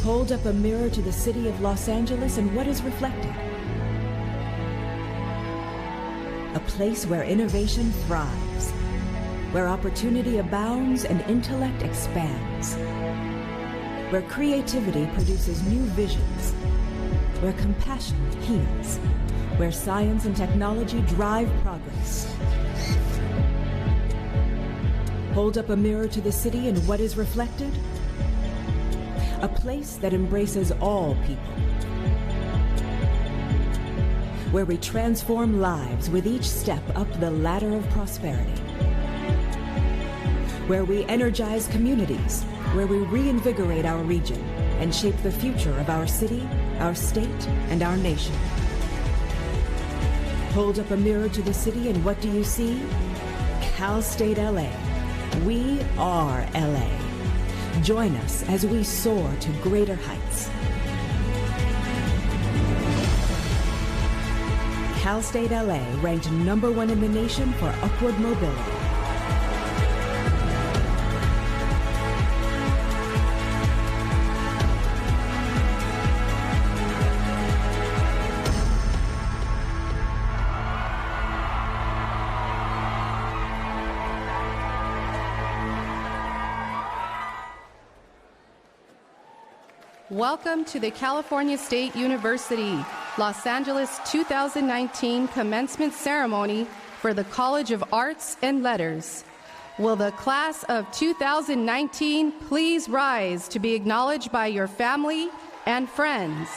Hold up a mirror to the city of Los Angeles and what is reflected? A place where innovation thrives, where opportunity abounds and intellect expands, where creativity produces new visions, where compassion heals, where science and technology drive progress. Hold up a mirror to the city and what is reflected? A place that embraces all people, where we transform lives with each step up the ladder of prosperity, where we energize communities, where we reinvigorate our region and shape the future of our city, our state, and our nation. Hold up a mirror to the city and what do you see? Cal State LA. We are LA. Join us as we soar to greater heights. Cal State LA ranked #1 in the nation for upward mobility. Welcome to the California State University, Los Angeles 2019 commencement ceremony for the College of Arts and Letters. Will the class of 2019 please rise to be acknowledged by your family and friends?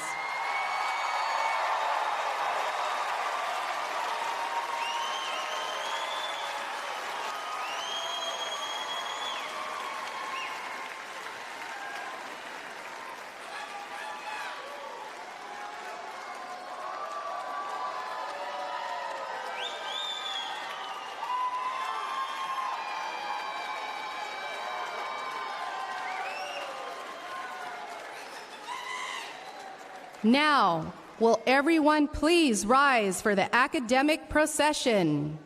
Now, will everyone please rise for the academic procession?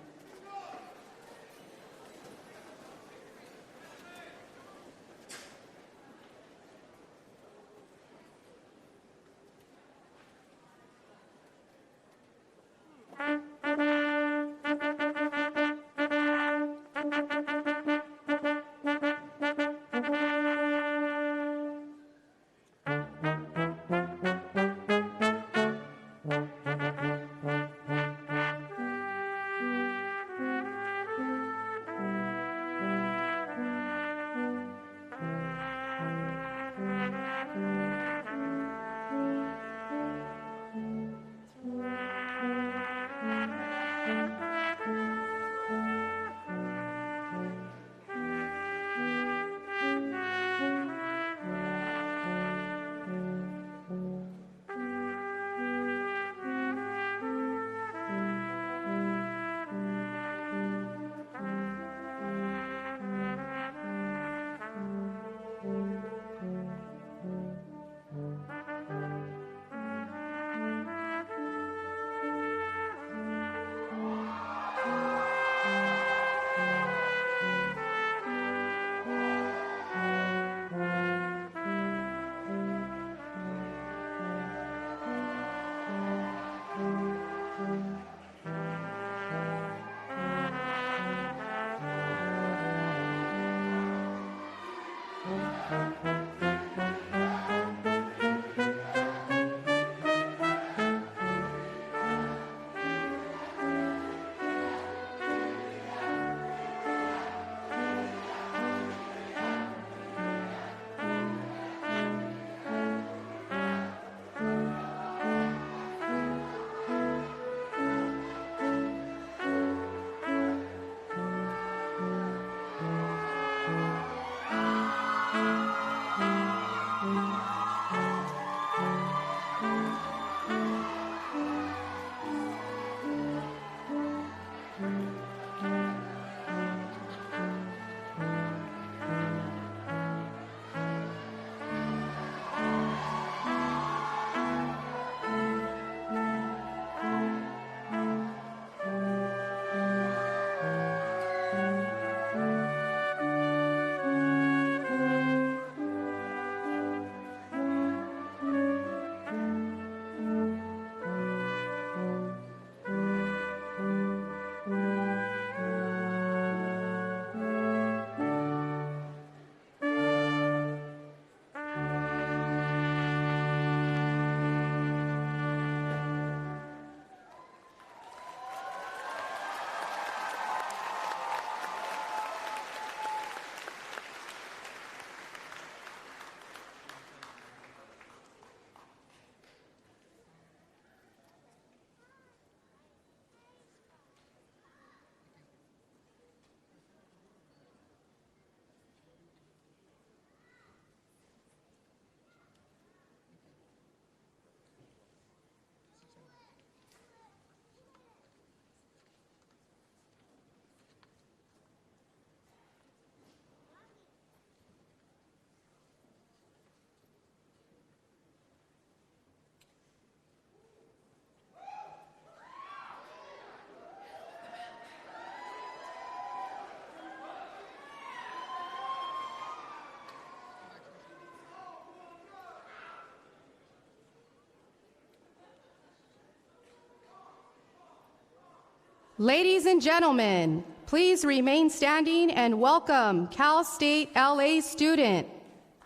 Ladies and gentlemen, please remain standing and welcome Cal State LA student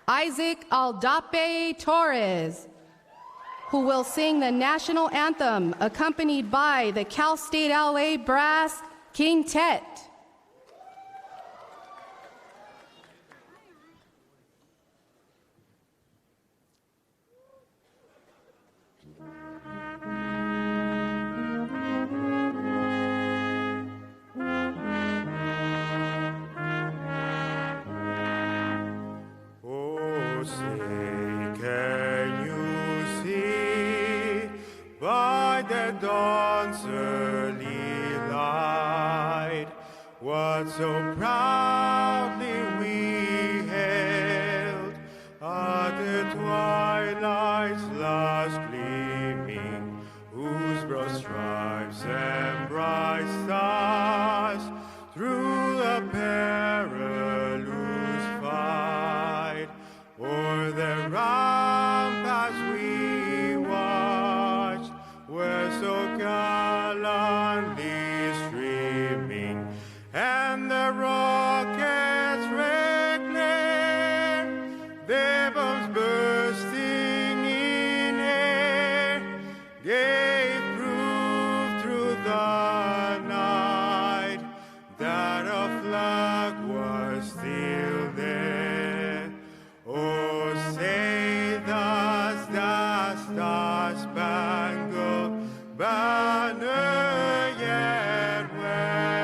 Isaac Aldape Torres, who will sing the national anthem accompanied by the Cal State LA Brass Quintet. Dawn's early light, what so proudly we hailed at the twilight's last gleaming, whose broad stripes and bright stars through the perilous fight o'er the ramparts we watched, were so gallantly streaming, and the rockets red glare, their bombs bursting in air, gave proof through the night that a flag was still there. Oh, say thus the star-spangled banner yet wave,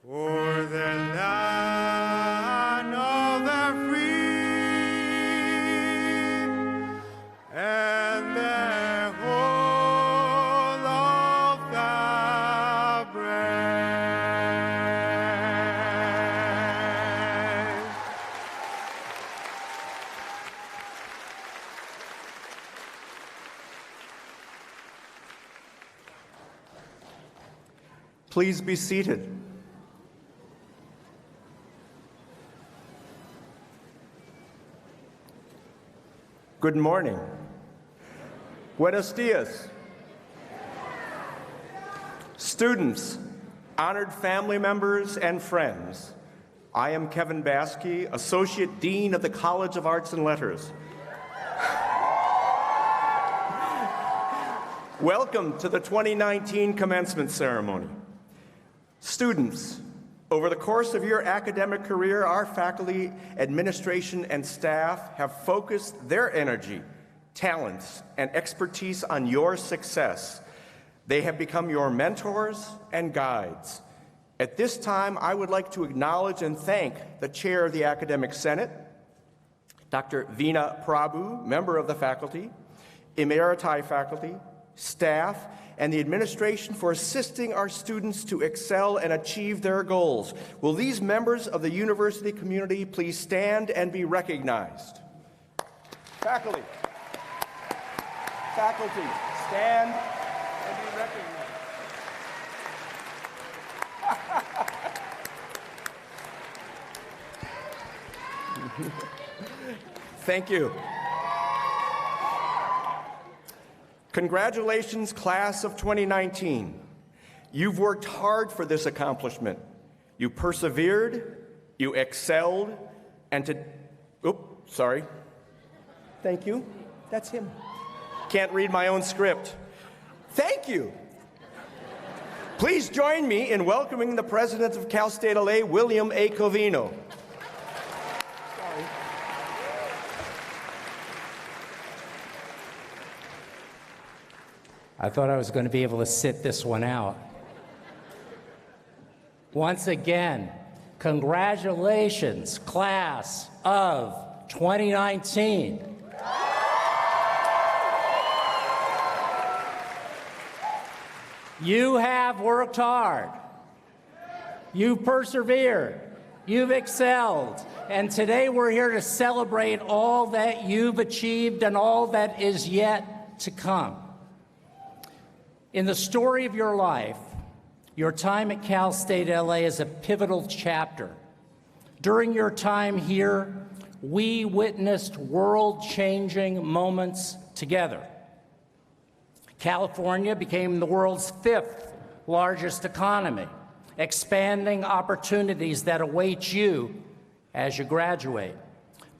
o'er the land of the free, and the whole of the brave. Please be seated. Good morning. Buenos dias. Students, honored family members, and friends, I am Kevin Baskey, Associate Dean of the College of Arts and Letters. Welcome to the 2019 commencement ceremony. Students, over the course of your academic career, our faculty, administration, and staff have focused their energy, talents, and expertise on your success. They have become your mentors and guides. At this time, I would like to acknowledge and thank the Chair of the Academic Senate, Dr. Veena Prabhu, member of the faculty, emeriti faculty, staff, and the administration for assisting our students to excel and achieve their goals. Will these members of the university community please stand and be recognized? Faculty, stand and be recognized. Thank you. Congratulations, class of 2019. You've worked hard for this accomplishment. You persevered, you excelled, and Thank you. That's him. Can't read my own script. Thank you. Please join me in welcoming the president of Cal State LA, William A. Covino. I thought I was going to be able to sit this one out. Once again, congratulations, class of 2019. You have worked hard. You've persevered. You've excelled. And today we're here to celebrate all that you've achieved and all that is yet to come. In the story of your life, your time at Cal State LA is a pivotal chapter. During your time here, we witnessed world-changing moments together. California became the world's 5th largest economy, expanding opportunities that await you as you graduate.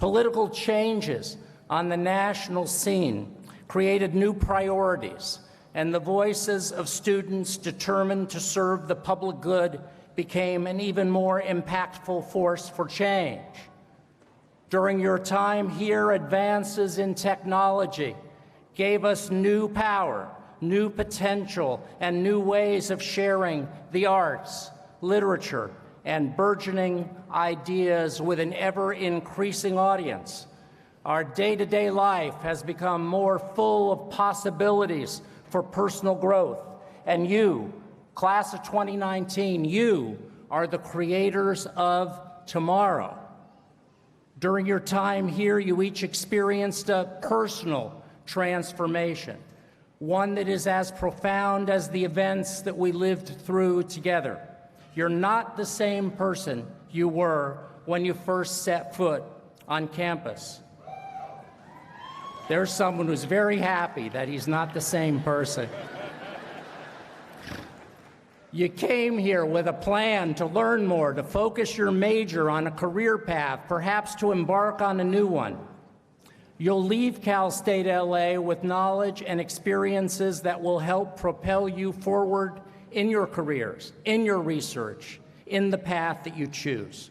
Political changes on the national scene created new priorities, and the voices of students determined to serve the public good became an even more impactful force for change. During your time here, advances in technology gave us new power, new potential, and new ways of sharing the arts, literature, and burgeoning ideas with an ever-increasing audience. Our day-to-day life has become more full of possibilities for personal growth. And you, class of 2019, you are the creators of tomorrow. During your time here, you each experienced a personal transformation, one that is as profound as the events that we lived through together. You're not the same person you were when you first set foot on campus. There's someone who's very happy that he's not the same person. You came here with a plan to learn more, to focus your major on a career path, perhaps to embark on a new one. You'll leave Cal State LA with knowledge and experiences that will help propel you forward in your careers, in your research, in the path that you choose.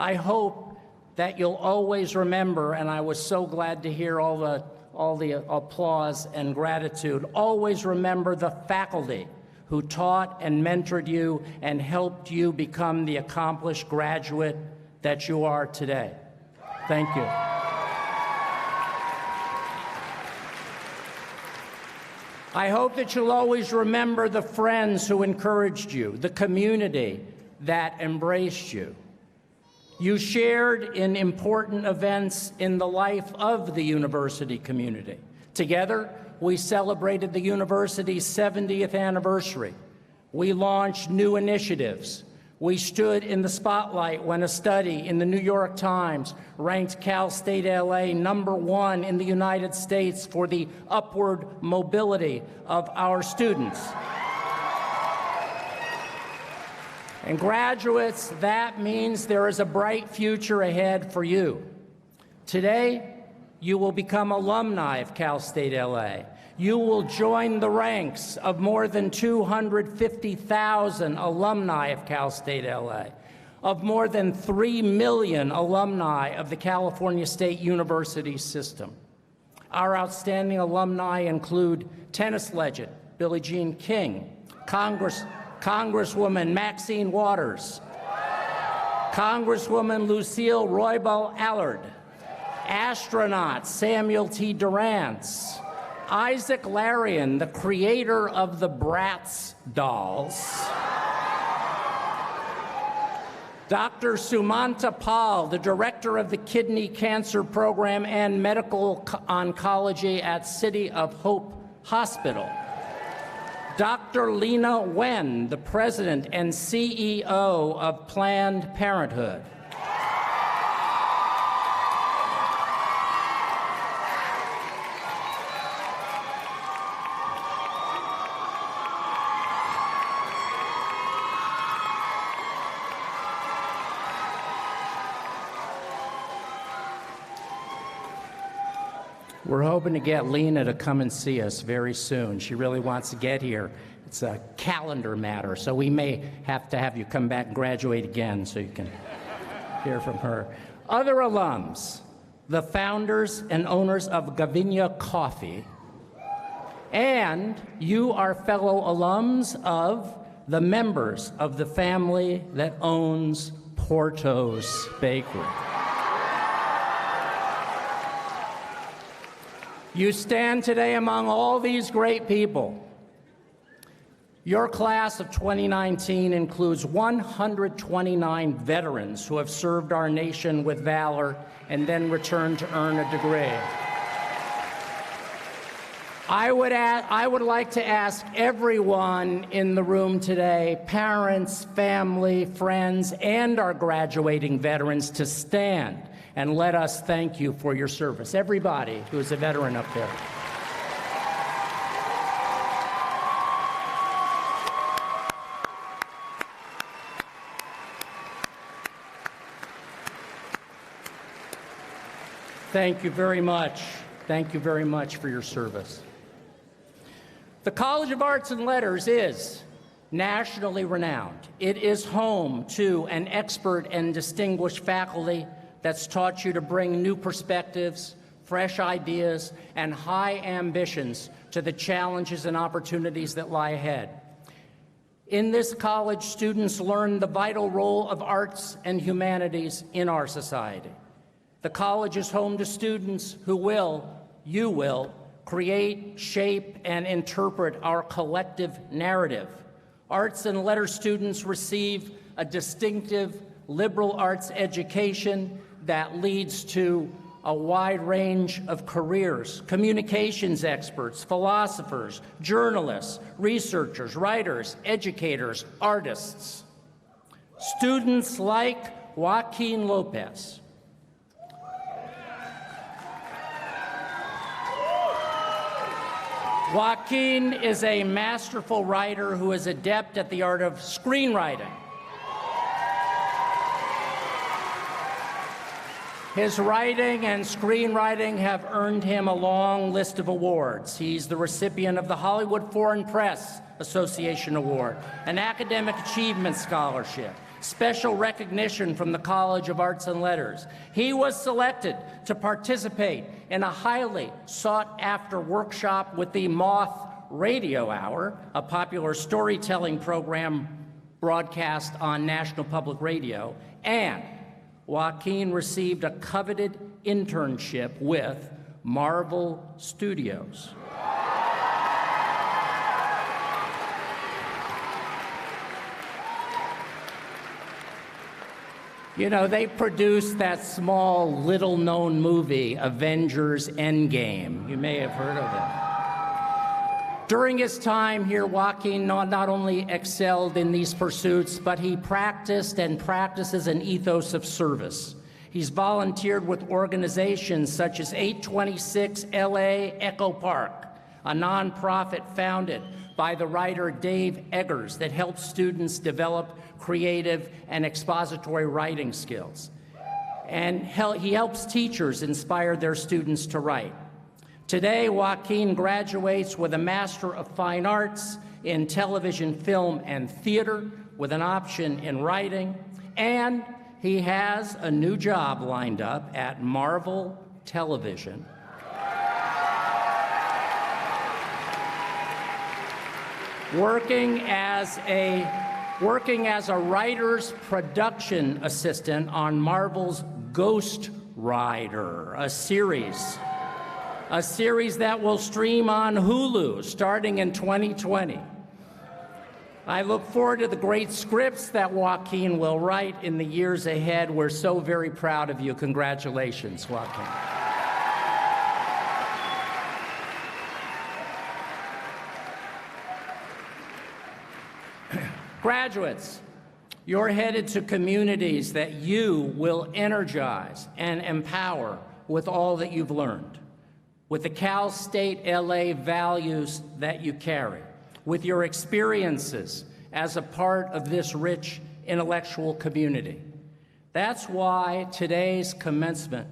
I hope that you'll always remember, and I was so glad to hear all the applause and gratitude, always remember the faculty who taught and mentored you and helped you become the accomplished graduate that you are today. Thank you. I hope that you'll always remember the friends who encouraged you, the community that embraced you. You shared in important events in the life of the university community. Together, we celebrated the university's 70th anniversary. We launched new initiatives. We stood in the spotlight when a study in the New York Times ranked Cal State LA #1 in the United States for the upward mobility of our students. And graduates, that means there is a bright future ahead for you. Today, you will become alumni of Cal State LA. You will join the ranks of more than 250,000 alumni of Cal State LA, of more than 3 million alumni of the California State University system. Our outstanding alumni include tennis legend Billie Jean King, Congresswoman Maxine Waters, Congresswoman Lucille Roybal Allard, astronaut Samuel T. Durance, Isaac Larian, the creator of the Bratz dolls, Dr. Sumanta Pal, the director of the Kidney Cancer Program and Medical Oncology at City of Hope Hospital, Dr. Lena Wen, the president and CEO of Planned Parenthood, we're hoping to get Lena to come and see us very soon. She really wants to get here. It's a calendar matter, so we may have to have you come back and graduate again so you can hear from her. Other alums, the founders and owners of Gavinia Coffee, and you are fellow alums of the members of the family that owns Porto's Bakery. You stand today among all these great people. Your class of 2019 includes 129 veterans who have served our nation with valor and then returned to earn a degree. I would like to ask everyone in the room today, parents, family, friends, and our graduating veterans, to stand and let us thank you for your service. Everybody who is a veteran up there. Thank you very much. Thank you very much for your service. The College of Arts and Letters is nationally renowned. It is home to an expert and distinguished faculty that's taught you to bring new perspectives, fresh ideas, and high ambitions to the challenges and opportunities that lie ahead. In this college, students learn the vital role of arts and humanities in our society. The college is home to students who you will, create, shape, and interpret our collective narrative. Arts and letters students receive a distinctive liberal arts education that leads to a wide range of careers: communications experts, philosophers, journalists, researchers, writers, educators, artists. Students like Joaquin Lopez. Joaquin is a masterful writer who is adept at the art of screenwriting. His writing and screenwriting have earned him a long list of awards. He's the recipient of the Hollywood Foreign Press Association Award, an Academic Achievement Scholarship, special recognition from the College of Arts and Letters. He was selected to participate in a highly sought-after workshop with the Moth Radio Hour, a popular storytelling program broadcast on National Public Radio, and Joaquin received a coveted internship with Marvel Studios. You know, they produced that small, little-known movie, Avengers Endgame. You may have heard of it. During his time here, Joaquin not only excelled in these pursuits, but he practiced and practices an ethos of service. He's volunteered with organizations such as 826 LA Echo Park, a nonprofit founded by the writer Dave Eggers that helps students develop creative and expository writing skills. And he helps teachers inspire their students to write. Today, Joaquin graduates with a Master of Fine Arts in Television, Film, and Theater with an option in writing, and he has a new job lined up at Marvel Television. Working as a writer's production assistant on Marvel's Ghost Rider, a series that will stream on Hulu starting in 2020. I look forward to the great scripts that Joaquin will write in the years ahead. We're so very proud of you. Congratulations, Joaquin. Graduates, you're headed to communities that you will energize and empower with all that you've learned, with the Cal State LA values that you carry, with your experiences as a part of this rich intellectual community. That's why today's commencement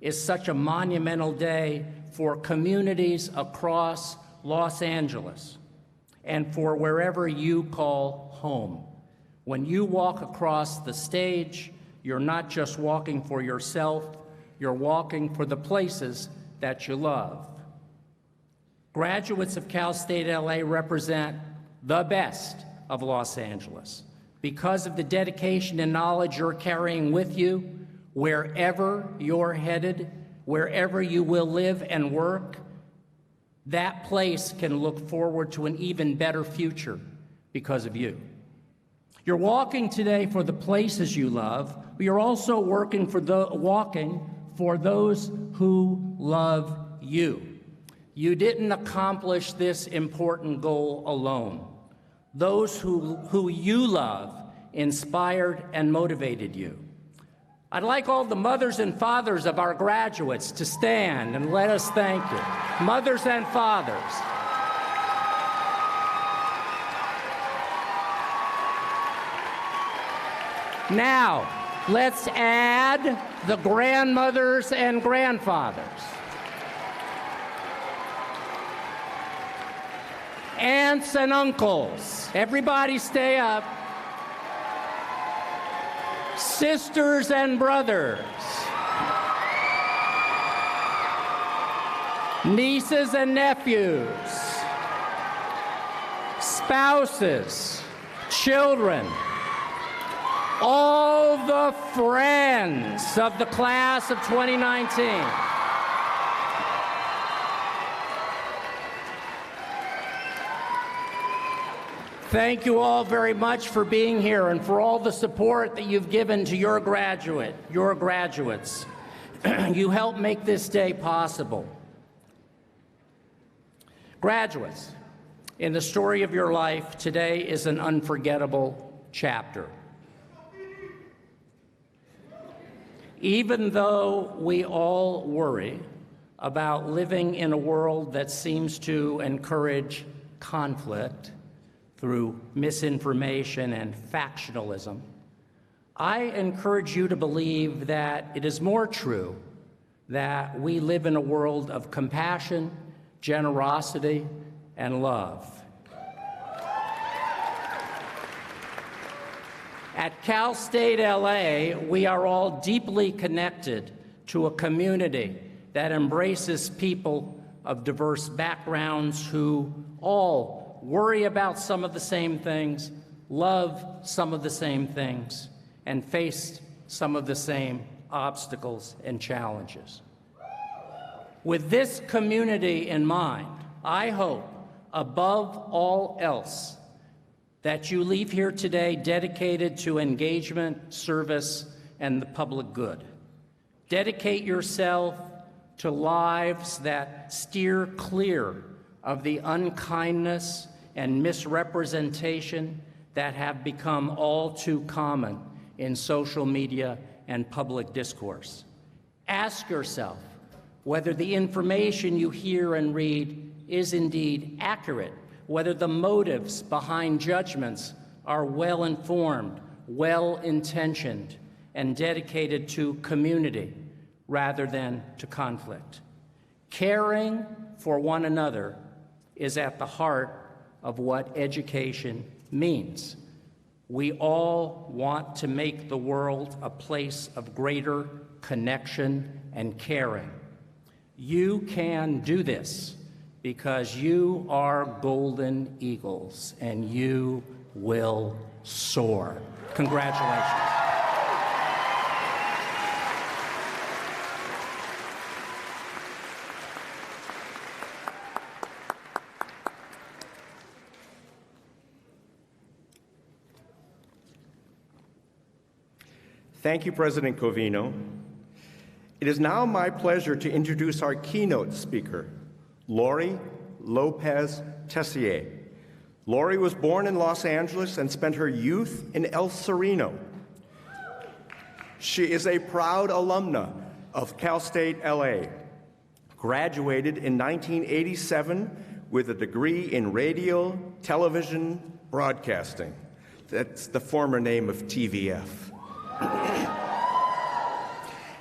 is such a monumental day for communities across Los Angeles and for wherever you call home. When you walk across the stage, you're not just walking for yourself, you're walking for the places that you love. Graduates of Cal State LA represent the best of Los Angeles because of the dedication and knowledge you're carrying with you wherever you're headed, wherever you will live and work. That place can look forward to an even better future because of you. You're walking today for the places you love, but you're also walking for those who love you. You didn't accomplish this important goal alone. Those who you love inspired and motivated you. I'd like all the mothers and fathers of our graduates to stand and let us thank you. Mothers and fathers. Now, Let's add the grandmothers and grandfathers. Aunts and uncles. Everybody stay up. Sisters and brothers. Nieces and nephews. Spouses. Children. All the friends of the class of 2019. Thank you all very much for being here and for all the support that you've given to your graduates. You helped make this day possible. Graduates, in the story of your life, today is an unforgettable chapter. Even though we all worry about living in a world that seems to encourage conflict through misinformation and factionalism, I encourage you to believe that it is more true that we live in a world of compassion, generosity, and love. At Cal State LA, we are all deeply connected to a community that embraces people of diverse backgrounds who all worry about some of the same things, love some of the same things, and face some of the same obstacles and challenges. With this community in mind, I hope, above all else, that you leave here today dedicated to engagement, service, and the public good. Dedicate yourself to lives that steer clear of the unkindness and misrepresentation that have become all too common in social media and public discourse. Ask yourself whether the information you hear and read is indeed accurate, whether the motives behind judgments are well-informed, well-intentioned, and dedicated to community rather than to conflict. Caring for one another is at the heart of what education means. We all want to make the world a place of greater connection and caring. You can do this because you are golden eagles and you will soar. Congratulations. Thank you, President Covino. It is now my pleasure to introduce our keynote speaker, Lori Lopez Tessier. Lori was born in Los Angeles and spent her youth in El Sereno. She is a proud alumna of Cal State LA, graduated in 1987 with a degree in radio, television, broadcasting. That's the former name of TVF.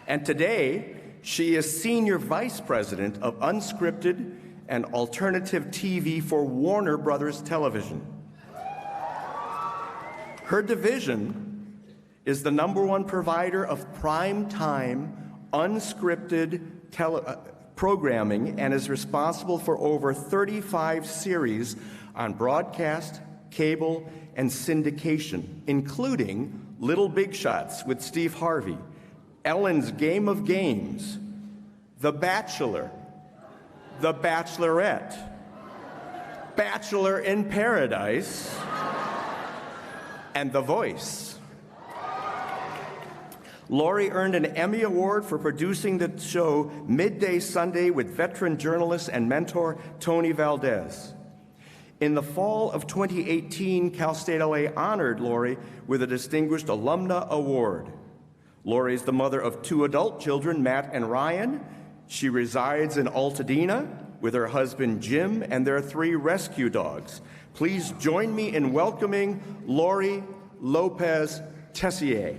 And today, she is Senior Vice President of Unscripted and Alternative TV for Warner Brothers Television. Her division is the #1 provider of prime-time, unscripted programming and is responsible for over 35 series on broadcast, cable, and syndication, including Little Big Shots with Steve Harvey, Ellen's Game of Games, The Bachelor, The Bachelorette, Bachelor in Paradise, and The Voice. Lori earned an Emmy Award for producing the show Midday Sunday with veteran journalist and mentor Tony Valdez. In the fall of 2018, Cal State LA honored Lori with a Distinguished Alumna Award. Lori is the mother of 2 adult children, Matt and Ryan. She resides in Altadena with her husband, Jim, and their 3 rescue dogs. Please join me in welcoming Lori Lopez Tessier.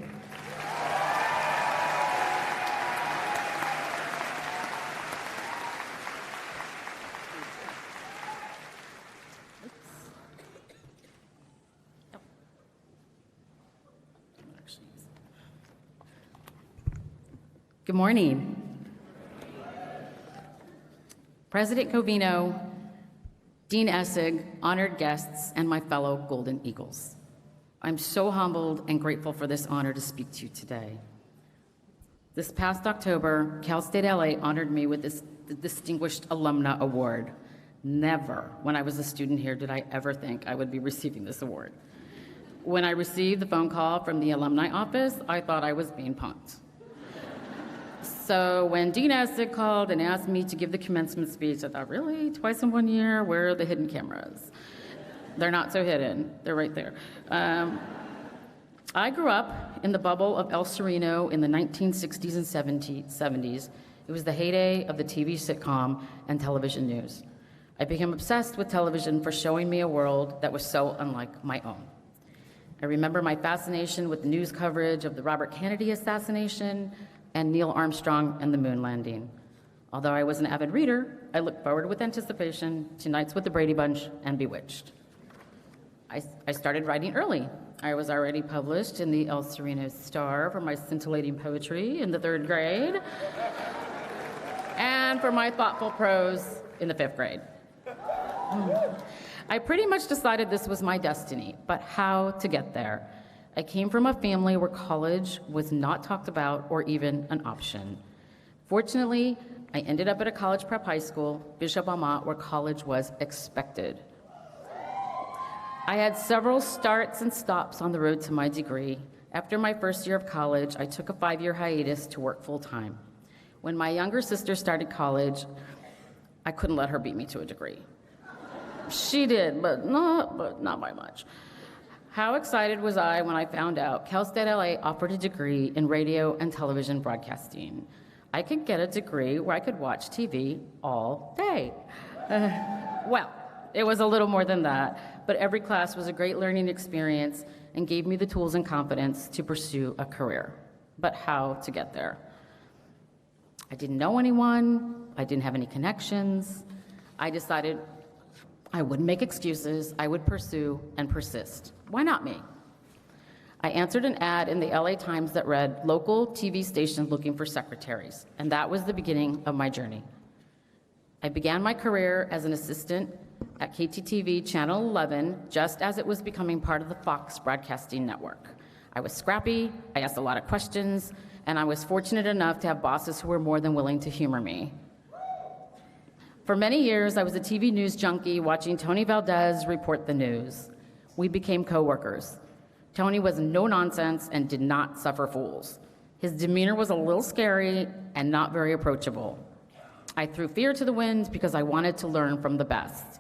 Good morning. President Covino, Dean Essig, honored guests, and my fellow Golden Eagles. I'm so humbled and grateful for this honor to speak to you today. This past October, Cal State LA honored me with the Distinguished Alumna Award. Never, when I was a student here, did I ever think I would be receiving this award. When I received the phone call from the alumni office, I thought I was being punked. So when Dean Essig called and asked me to give the commencement speech, I thought, really? Twice in 1 year? Where are the hidden cameras? They're not so hidden. They're right there. I grew up in the bubble of El Sereno in the 1960s and 70s. It was the heyday of the TV sitcom and television news. I became obsessed with television for showing me a world that was so unlike my own. I remember my fascination with the news coverage of the Robert Kennedy assassination and Neil Armstrong and the moon landing. Although I was an avid reader, I looked forward with anticipation to Nights with the Brady Bunch and Bewitched. I started writing early. I was already published in the El Sereno Star for my scintillating poetry in the 3rd grade, and for my thoughtful prose in the 5th grade. I pretty much decided this was my destiny, but how to get there? I came from a family where college was not talked about or even an option. Fortunately, I ended up at a college prep high school, Bishop Amat, where college was expected. I had several starts and stops on the road to my degree. After my first year of college, I took a 5-year hiatus to work full-time. When my younger sister started college, I couldn't let her beat me to a degree. She did, but not by much. How excited was I when I found out Cal State LA offered a degree in radio and television broadcasting. I could get a degree where I could watch TV all day. Well, it was a little more than that, but every class was a great learning experience and gave me the tools and confidence to pursue a career. But how to get there? I didn't know anyone. I didn't have any connections. I decided I wouldn't make excuses. I would pursue and persist. Why not me? I answered an ad in the LA Times that read, "Local TV station looking for secretaries," and that was the beginning of my journey. I began my career as an assistant at KTTV Channel 11, just as it was becoming part of the Fox broadcasting network. I was scrappy, I asked a lot of questions, and I was fortunate enough to have bosses who were more than willing to humor me. For many years, I was a TV news junkie watching Tony Valdez report the news. We became coworkers. Tony was no nonsense and did not suffer fools. His demeanor was a little scary and not very approachable. I threw fear to the wind because I wanted to learn from the best.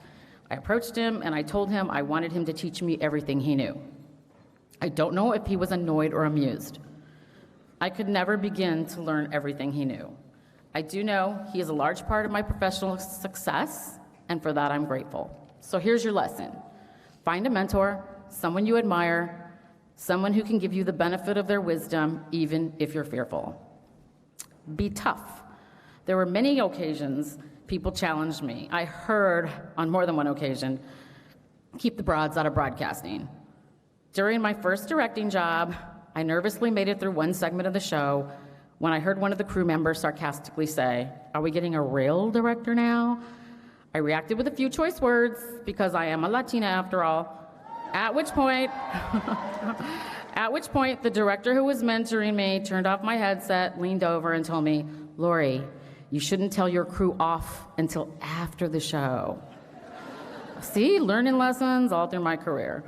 I approached him and I told him I wanted him to teach me everything he knew. I don't know if he was annoyed or amused. I could never begin to learn everything he knew. I do know he is a large part of my professional success, and for that I'm grateful. So here's your lesson. Find a mentor, someone you admire, someone who can give you the benefit of their wisdom, even if you're fearful. Be tough. There were many occasions people challenged me. I heard on more than one occasion, keep the broads out of broadcasting. During my first directing job, I nervously made it through one segment of the show when I heard one of the crew members sarcastically say, "Are we getting a real director now?" I reacted with a few choice words because I am a Latina after all, at which point the director who was mentoring me turned off my headset, leaned over and told me, "Lori, you shouldn't tell your crew off until after the show." See, learning lessons all through my career.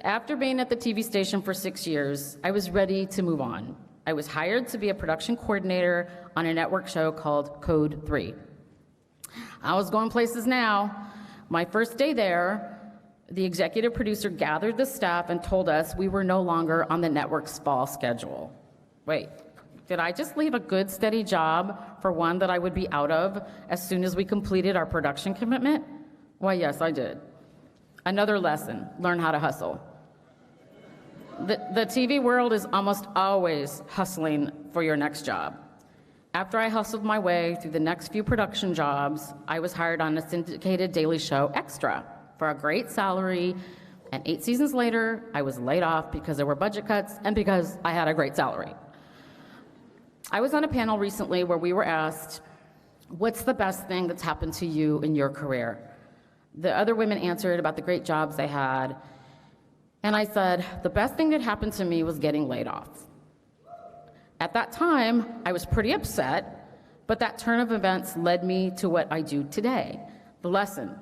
After being at the TV station for 6 years, I was ready to move on. I was hired to be a production coordinator on a network show called Code 3. I was going places now. My first day there, the executive producer gathered the staff and told us we were no longer on the network's fall schedule. Wait, did I just leave a good, steady job for one that I would be out of as soon as we completed our production commitment? Why, yes, I did. Another lesson, learn how to hustle. The TV world is almost always hustling for your next job. After I hustled my way through the next few production jobs, I was hired on a syndicated daily show, Extra, for a great salary, and 8 seasons later, I was laid off because there were budget cuts and because I had a great salary. I was on a panel recently where we were asked, what's the best thing that's happened to you in your career? The other women answered about the great jobs they had, and I said, the best thing that happened to me was getting laid off. At that time, I was pretty upset, but that turn of events led me to what I do today. The lesson,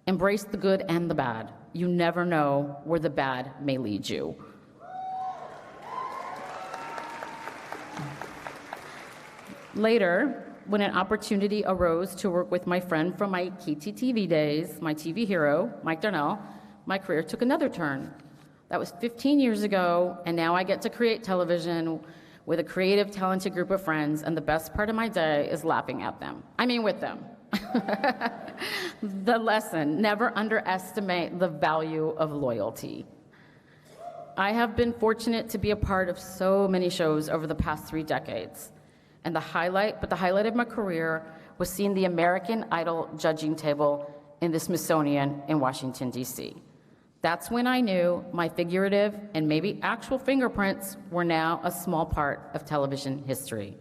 embrace the good and the bad. You never know where the bad may lead you. Later, when an opportunity arose to work with my friend from my KTTV days, my TV hero, Mike Darnell, my career took another turn. That was 15 years ago, and now I get to create television with a creative, talented group of friends, and the best part of my day is laughing at them. I mean, with them. The lesson, never underestimate the value of loyalty. I have been fortunate to be a part of so many shows over the past 3 decades. And the highlight of my career was seeing the American Idol judging table in the Smithsonian in Washington, D.C. That's when I knew my figurative and maybe actual fingerprints were now a small part of television history.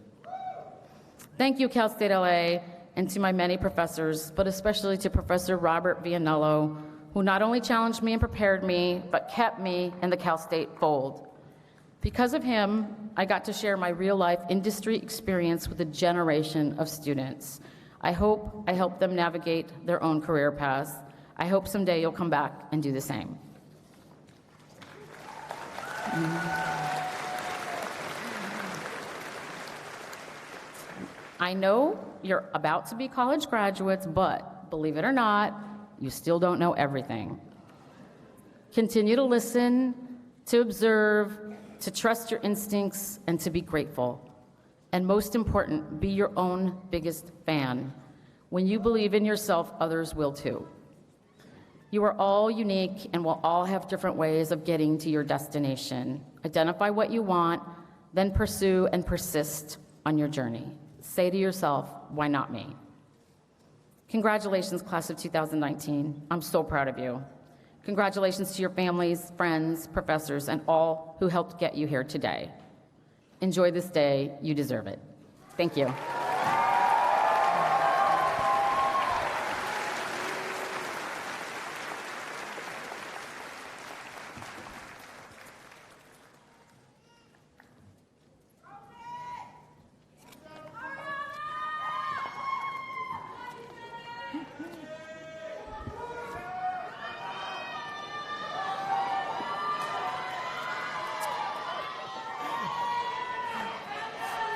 Thank you, Cal State LA, and to my many professors, but especially to Professor Robert Vianello, who not only challenged me and prepared me, but kept me in the Cal State fold. Because of him, I got to share my real-life industry experience with a generation of students. I hope I helped them navigate their own career paths. I hope someday you'll come back and do the same. I know you're about to be college graduates, but believe it or not, you still don't know everything. Continue to listen, to observe, to trust your instincts, and to be grateful. And most important, be your own biggest fan. When you believe in yourself, others will too. You are all unique and will all have different ways of getting to your destination. Identify what you want, then pursue and persist on your journey. Say to yourself, why not me? Congratulations, class of 2019. I'm so proud of you. Congratulations to your families, friends, professors, and all who helped get you here today. Enjoy this day. You deserve it. Thank you.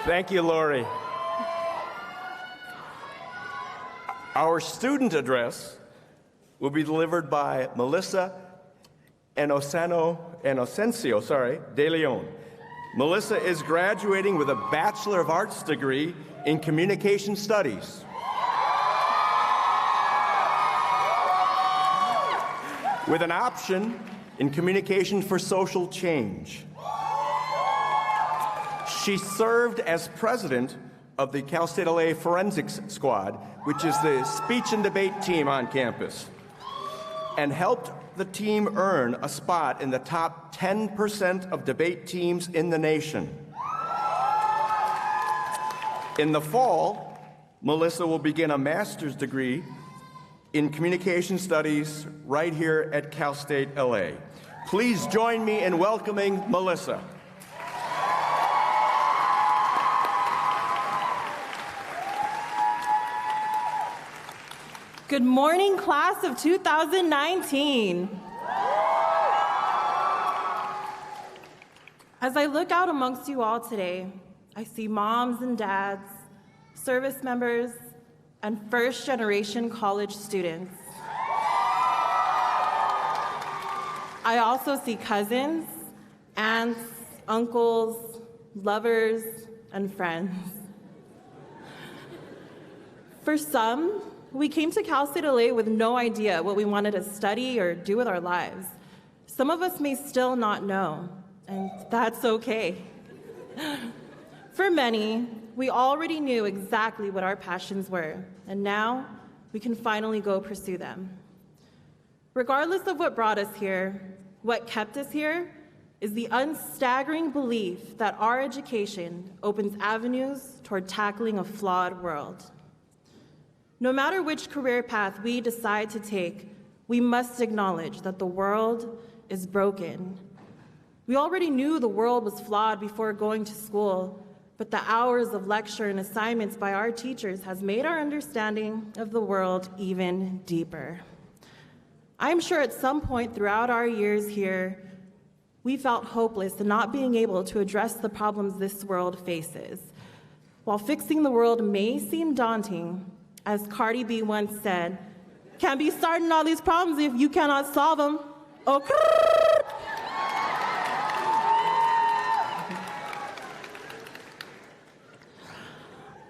Thank you, Lori. Our student address will be delivered by Melissa Inocencio de Leon. Melissa is graduating with a Bachelor of Arts degree in Communication Studies. With an option in Communication for Social Change. She served as president of the Cal State LA Forensics Squad, which is the speech and debate team on campus, and helped the team earn a spot in the top 10% of debate teams in the nation. In the fall, Melissa will begin a master's degree in communication studies right here at Cal State LA. Please join me in welcoming Melissa. Good morning, class of 2019. As I look out amongst you all today, I see moms and dads, service members, and first-generation college students. I also see cousins, aunts, uncles, lovers, and friends. For some, we came to Cal State LA with no idea what we wanted to study or do with our lives. Some of us may still not know, and that's okay. For many, we already knew exactly what our passions were, and now we can finally go pursue them. Regardless of what brought us here, what kept us here is the unstaggering belief that our education opens avenues toward tackling a flawed world. No matter which career path we decide to take, we must acknowledge that the world is broken. We already knew the world was flawed before going to school, but the hours of lecture and assignments by our teachers has made our understanding of the world even deeper. I'm sure at some point throughout our years here, we felt hopeless in not being able to address the problems this world faces. While fixing the world may seem daunting, as Cardi B once said, can't be starting all these problems if you cannot solve them. Oh,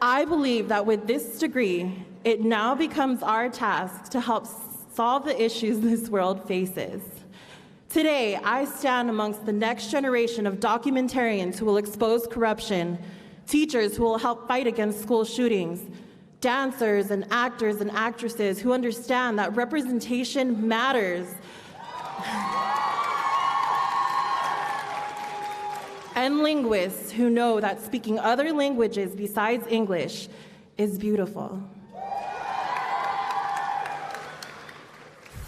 I believe that with this degree, it now becomes our task to help solve the issues this world faces. Today, I stand amongst the next generation of documentarians who will expose corruption, teachers who will help fight against school shootings, dancers and actors and actresses who understand that representation matters, and linguists who know that speaking other languages besides English is beautiful.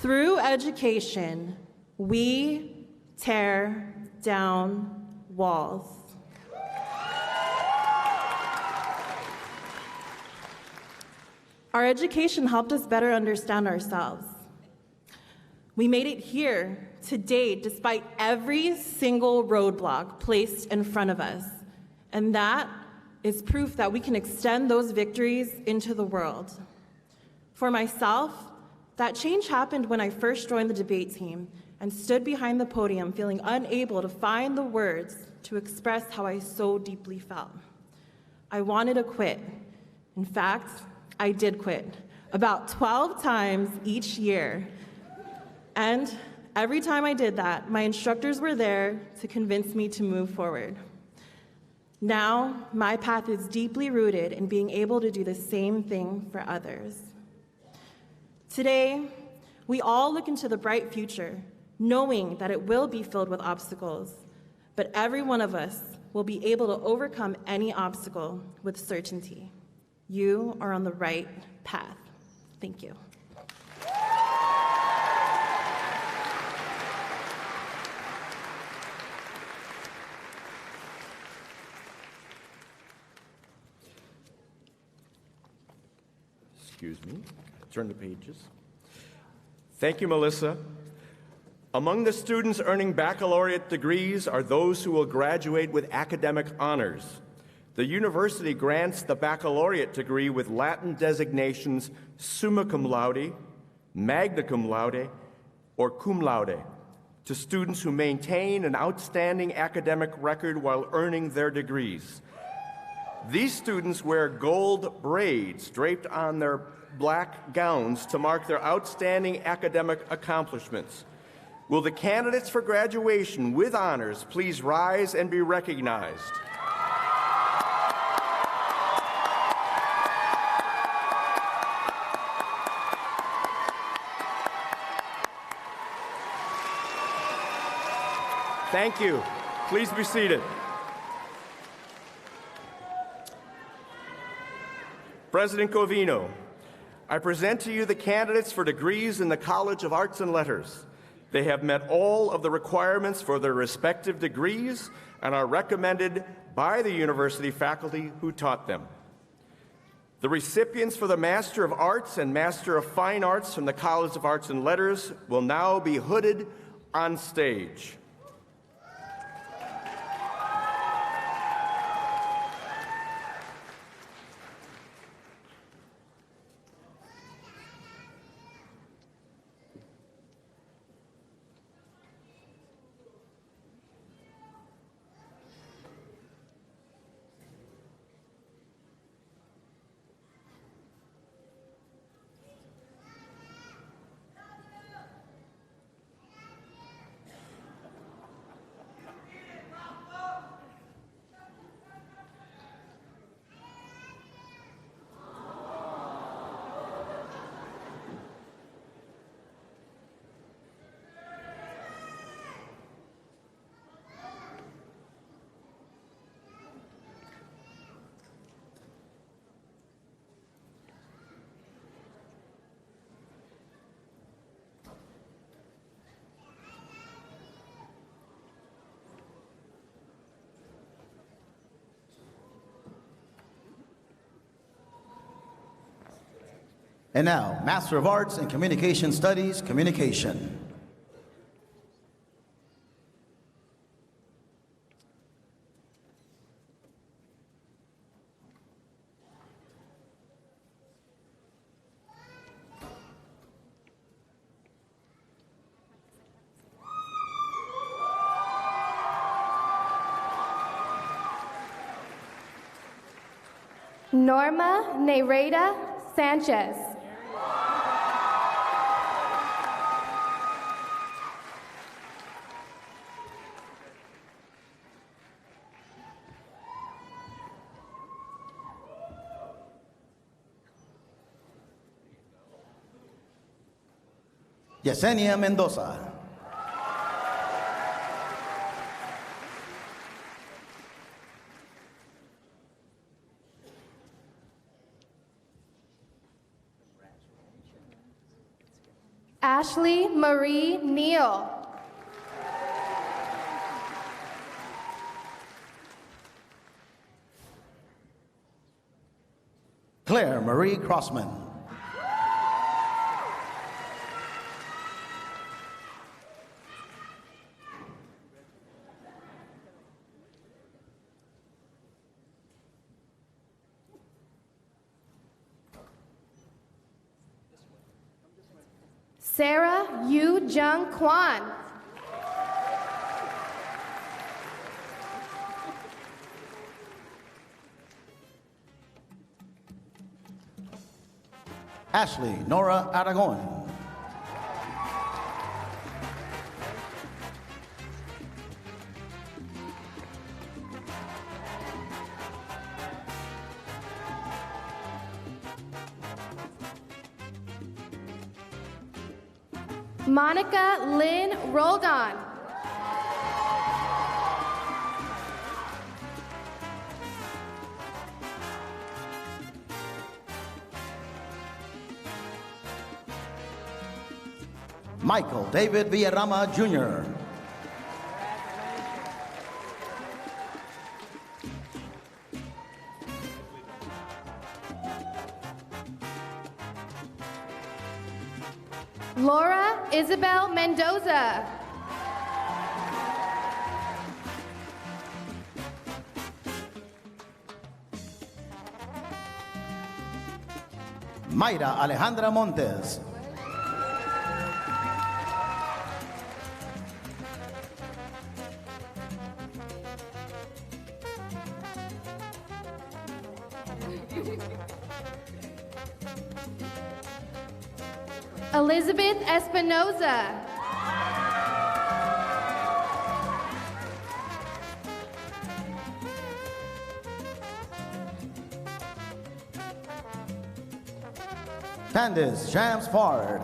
Through education, we tear down walls. Our education helped us better understand ourselves. We made it here today despite every single roadblock placed in front of us. And that is proof that we can extend those victories into the world. For myself, that change happened when I first joined the debate team and stood behind the podium feeling unable to find the words to express how I so deeply felt. I wanted to quit. In fact, I did quit about 12 times each year. And every time I did that, my instructors were there to convince me to move forward. Now, my path is deeply rooted in being able to do the same thing for others. Today, we all look into the bright future, knowing that it will be filled with obstacles, but every one of us will be able to overcome any obstacle with certainty. You are on the right path. Thank you. Excuse me, turn the pages. Thank you, Melissa. Among the students earning baccalaureate degrees are those who will graduate with academic honors. The university grants the baccalaureate degree with Latin designations summa cum laude, magna cum laude, or cum laude to students who maintain an outstanding academic record while earning their degrees. These students wear gold braids draped on their black gowns to mark their outstanding academic accomplishments. Will the candidates for graduation with honors please rise and be recognized? Thank you. Please be seated. President Covino, I present to you the candidates for degrees in the College of Arts and Letters. They have met all of the requirements for their respective degrees and are recommended by the university faculty who taught them. The recipients for the Master of Arts and Master of Fine Arts from the College of Arts and Letters will now be hooded on stage. And now, Master of Arts in Communication Studies, Communication. Norma Nereida Sanchez. Yesenia Mendoza. Ashley Marie Neal. Claire Marie Crossman. Sarah Yu Jung Kwan. Ashley Nora Aragon. Monica Lynn Roldan. Michael David Villarama Jr. Laura Isabel Mendoza. Mayra Alejandra Montes. Elizabeth Espinoza. Candice Shams Fard.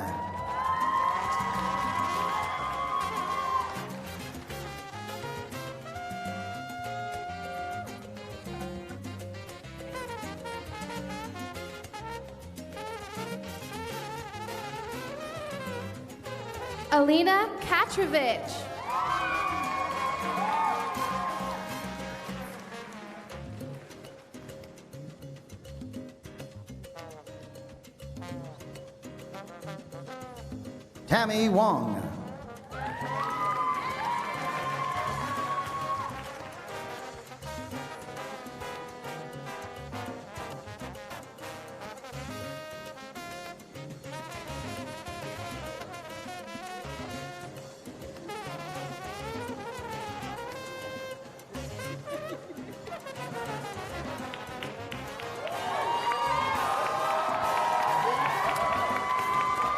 Alina Katrovich. Tammy Wong.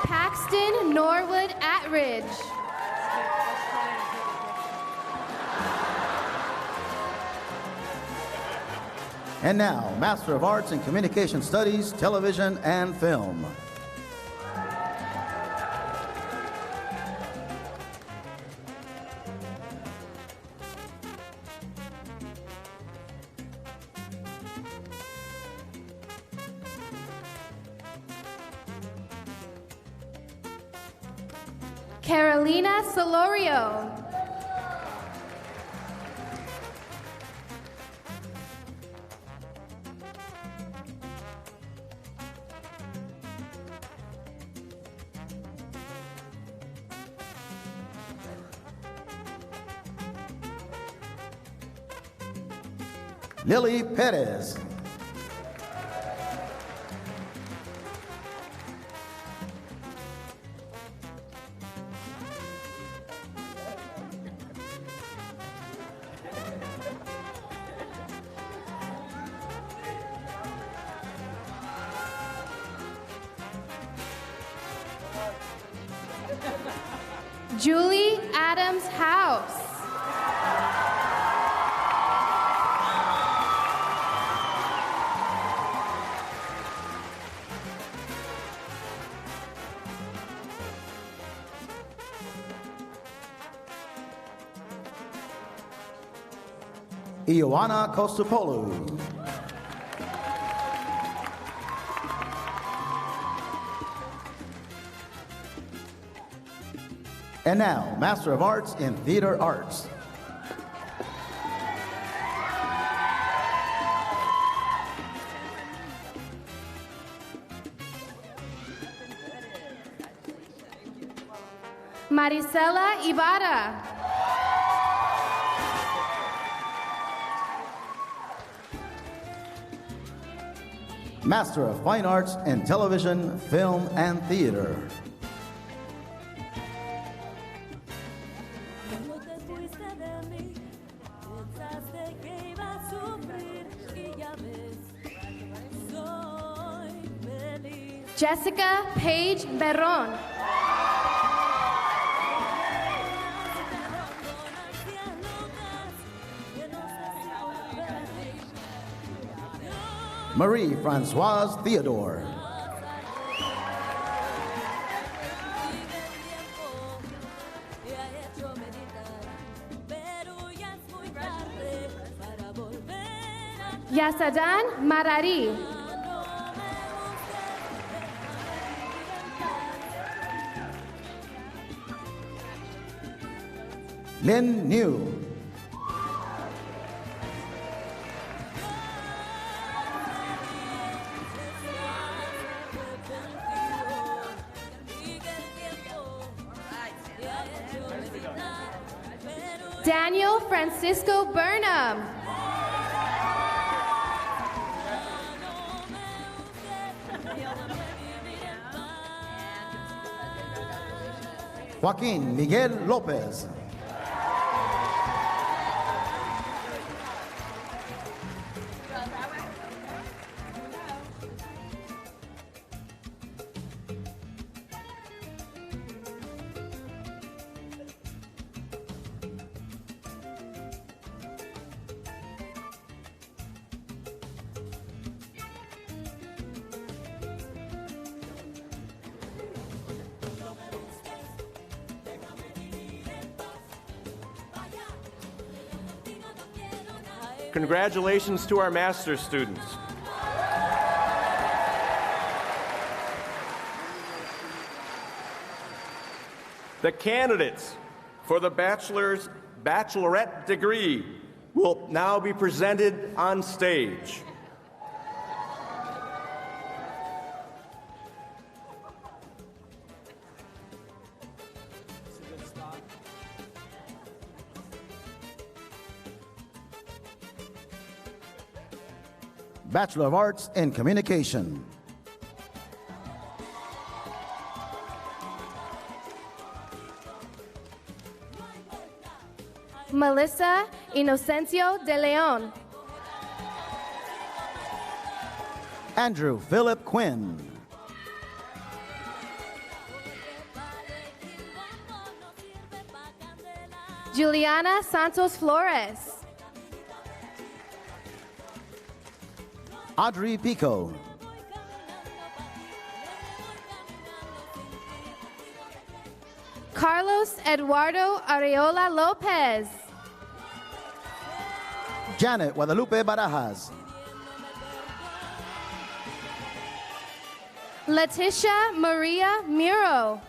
Paxton Norwood Atridge. And now, Master of Arts in Communication Studies, Television and Film. Carolina Solorio. Lily Perez. Julie Adams House. Ioana Kostopoulou. And now, Master of Arts in Theater Arts. Marisela Ibarra. Master of Fine Arts in Television, Film, and Theater. Jessica Page Berron. Marie Francoise Theodore. Yasadan Marari. Lynn New. Daniel Francisco Burnham. Joaquin Miguel Lopez. Congratulations to our master's students. The candidates for the bachelorette degree will now be presented on stage. Bachelor of Arts in Communication. Melissa Inocencio de Leon. Andrew Philip Quinn. Juliana Santos Flores. Audrey Pico. Carlos Eduardo Areola Lopez. Janet Guadalupe Barajas. Leticia Maria Miro.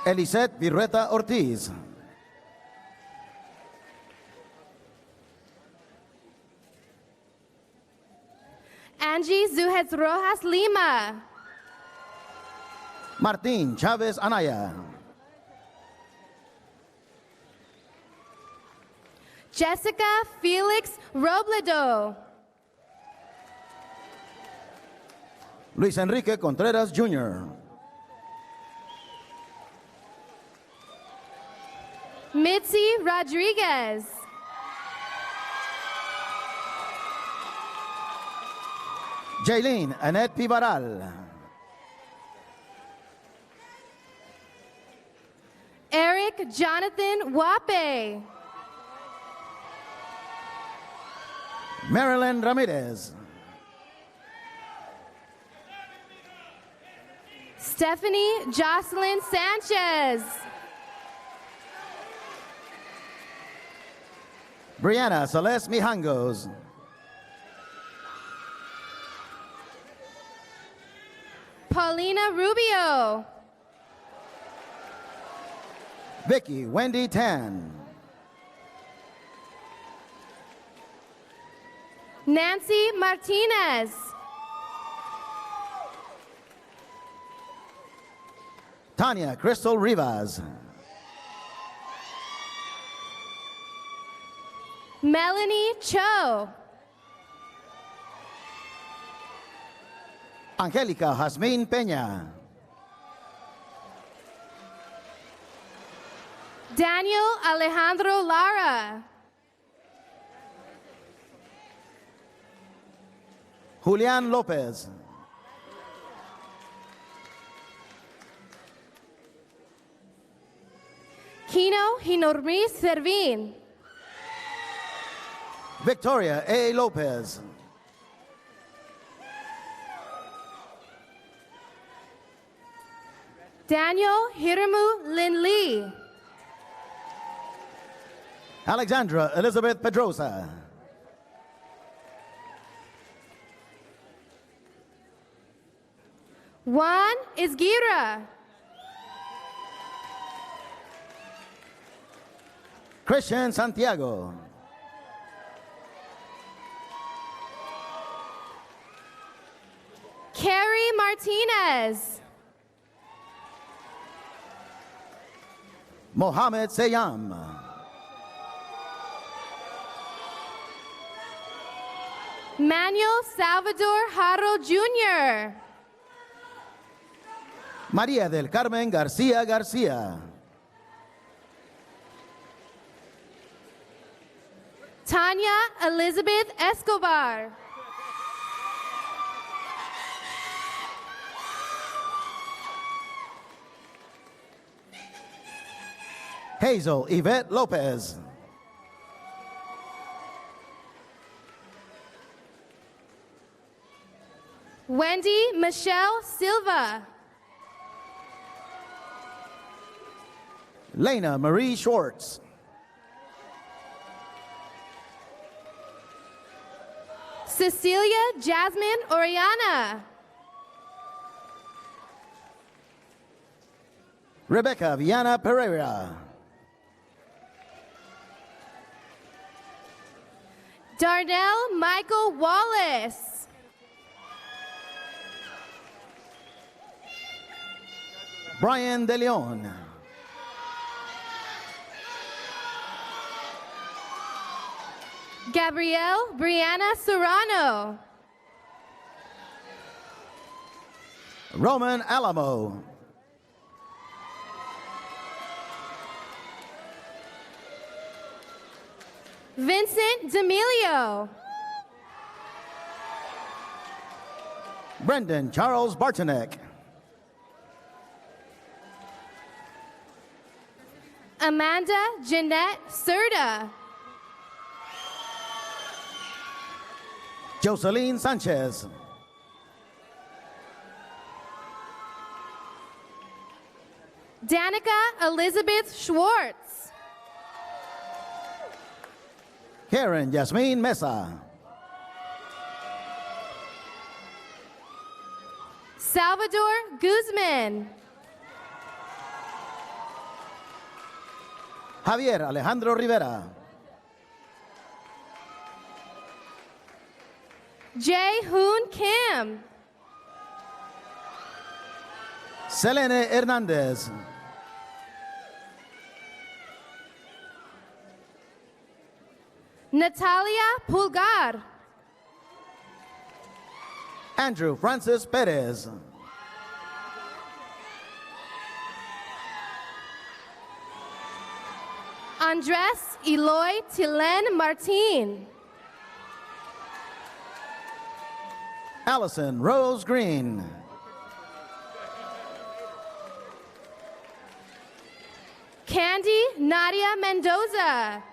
Elisette Virreta Ortiz. Angie Zuhez Rojas Lima. Martín Chávez Anaya. Jessica Felix Robledo. Luis Enrique Contreras Jr. Mitzi Rodriguez. Jaylene Annette Pivaral. Eric Jonathan Wape. Marilyn Ramirez. Stephanie Jocelyn Sanchez. Brianna Celeste Mijangos. Paulina Rubio. Vicky Wendy Tan. Nancy Martinez. Tanya Crystal Rivas. Melanie Cho. Angélica Jazmín Peña. Daniel Alejandro Lara. Julián López. Kino Hinormis Servín. Victoria A. Lopez. Daniel Hiramu Lin Lee. Alexandra Elizabeth Pedrosa. Juan Isguira. Christian Santiago. Carrie Martinez. Mohamed Seyam. Manuel Salvador Haro Jr. María del Carmen García García. Tanya Elizabeth Escobar. Hazel Yvette Lopez. Wendy Michelle Silva. Lena Marie Schwartz. Cecilia Jasmine Oriana. Rebecca Viana Pereira. Darnell Michael Wallace. Brian De Leon. Gabrielle Brianna Serrano. Roman Alamo. Vincent D'Amelio. Brendan Charles Bartonek. Amanda Jeanette Serta. Jocelyn Sanchez. Danica Elizabeth Schwartz. Karen Yasmin Mesa. Salvador Guzman. Javier Alejandro Rivera. Jae Hoon Kim. Selene Hernandez. Natalia Pulgar. Andrew Francis Perez. Andres Eloy Tilen Martin. Allison Rose Green. Candy Nadia Mendoza.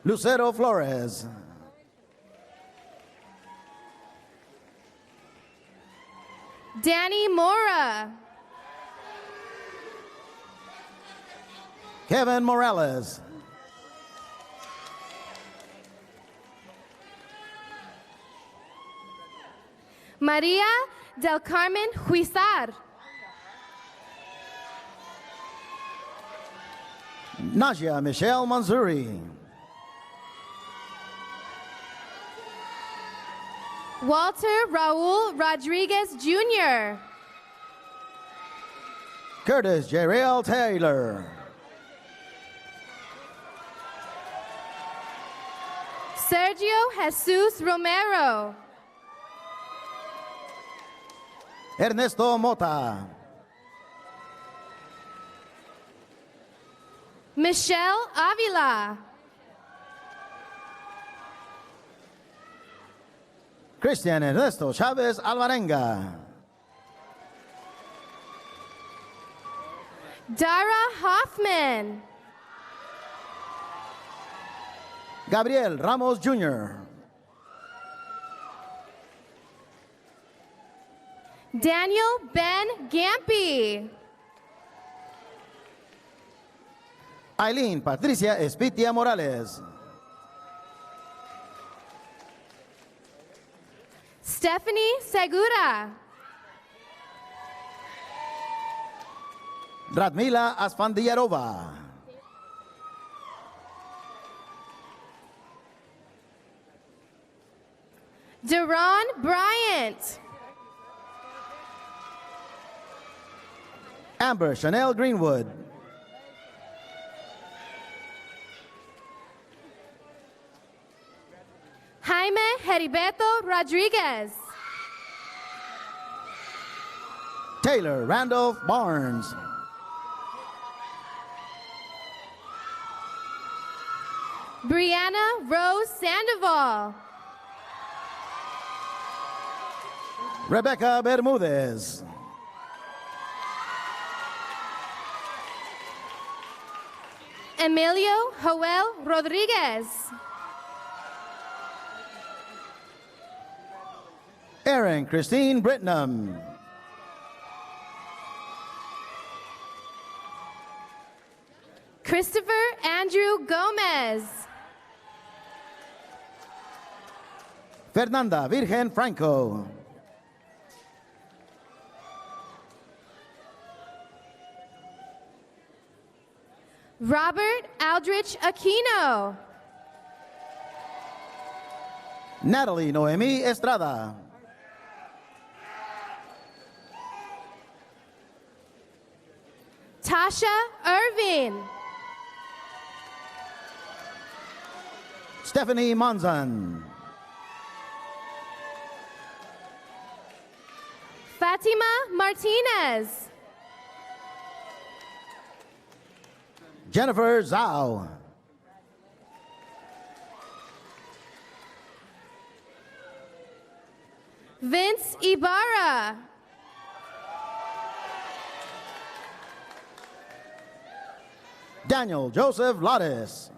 Lucero Flores. Danny Mora. Kevin Morales. Maria del Carmen Huizar. Najia Michelle Manzuri. Walter Raul Rodriguez Jr. Curtis Jeriel Taylor. Sergio Jesus Romero. Ernesto Mota. Michelle Avila. Cristian Ernesto Chavez Alvarenga. Dara Hoffman. Gabriel Ramos Jr. Daniel Ben Gampy. Aileen Patricia Espitia Morales. Stephanie Segura. Radmila Asfandiarova. Deron Bryant. Amber Chanel Greenwood. Jaime Heriberto Rodriguez. Taylor Randolph Barnes. Brianna Rose Sandoval. Rebecca Bermudez. Emilio Joel Rodriguez. Erin Christine Britnam. Christopher Andrew Gomez. Fernanda Virgen Franco. Robert Aldrich Aquino. Natalie Noemi Estrada. Tasha Irving. Stephanie Monzon. Fatima Martinez. Jennifer Zhao. Vince Ibarra. Daniel Joseph Lottes.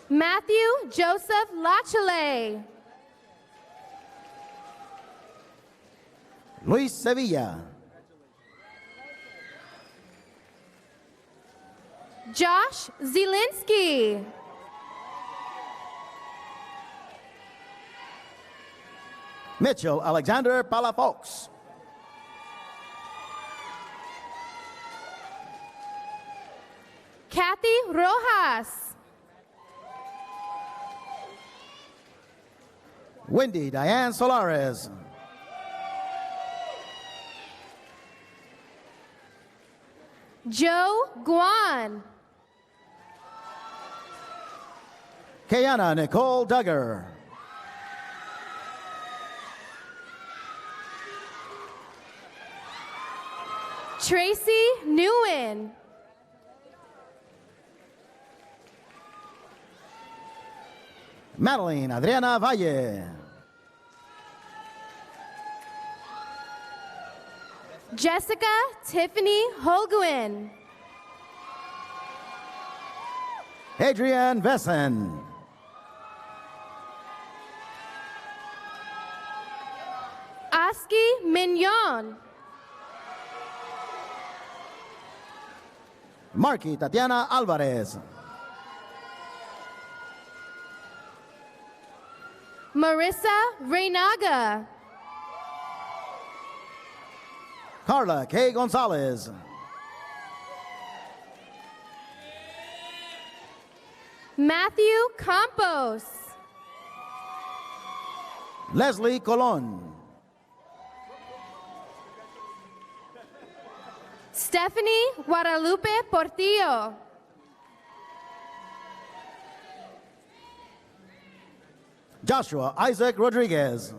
Matthew Joseph Lachele. Luis Sevilla. Josh Zielinski. Mitchell Alexander Palafox. Kathy Rojas. Wendy Diane Solares. Joe Guan. Kayana Nicole Duggar. Tracy Nguyen. Madeline Adriana Valle. Jessica Tiffany Holguin. Adrienne Vesson. Aski Mignon. Marky Tatiana Alvarez. Marissa Reynaga. Carla K. Gonzalez. Matthew Campos. Leslie Colon. Stephanie Guadalupe Portillo. Joshua Isaac Rodriguez.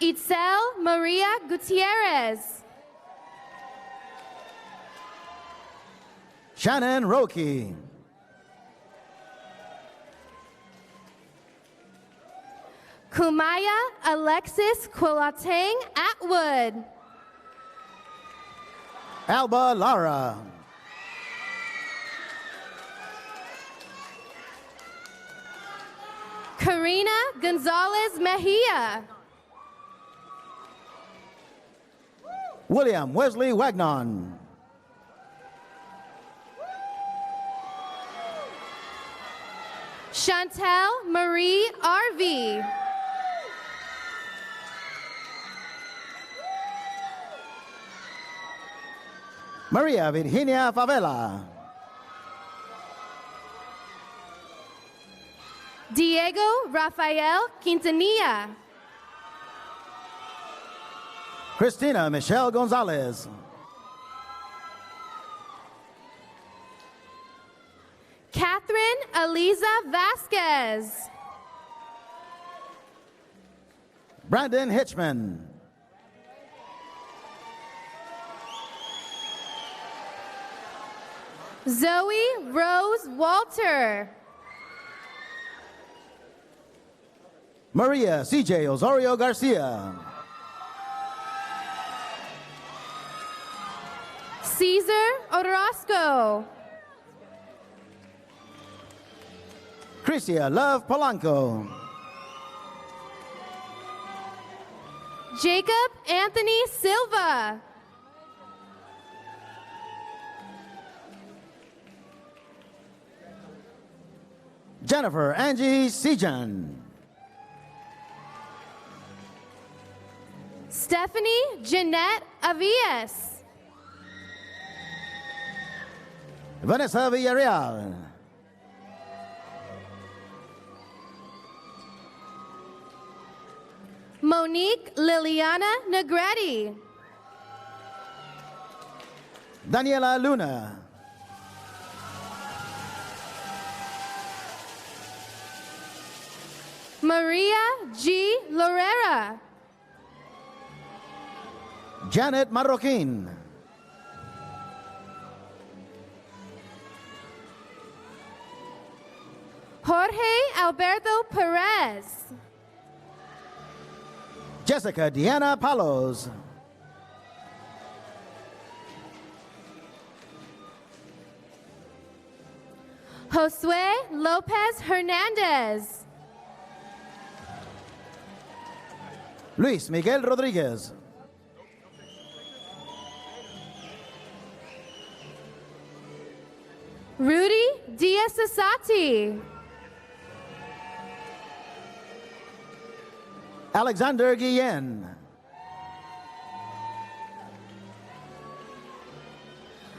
Itzel Maria Gutierrez. Shannon Roki. Kumaya Alexis Quilatang Atwood. Alba Lara. Karina Gonzalez Mejia. William Wesley Wagnon. Chantel Marie Arvey. Maria Virginia Favela. Diego Rafael Quintanilla. Christina Michelle Gonzalez. Catherine Eliza Vasquez. Brandon Hitchman. Zoe Rose Walter. Maria CJ Osorio Garcia. Caesar Orozco. Crisia Love Polanco. Jacob Anthony Silva. Jennifer Angie Sejan. Stephanie Jeanette Avias. Vanessa Villarreal. Monique Liliana Negretti. Daniela Luna. Maria G. Lorera. Janet Marroquin. Jorge Alberto Perez. Jessica Deanna Palos. Josue Lopez Hernandez. Luis Miguel Rodriguez. Rudy Diaz-Asati. Alexander Guillen.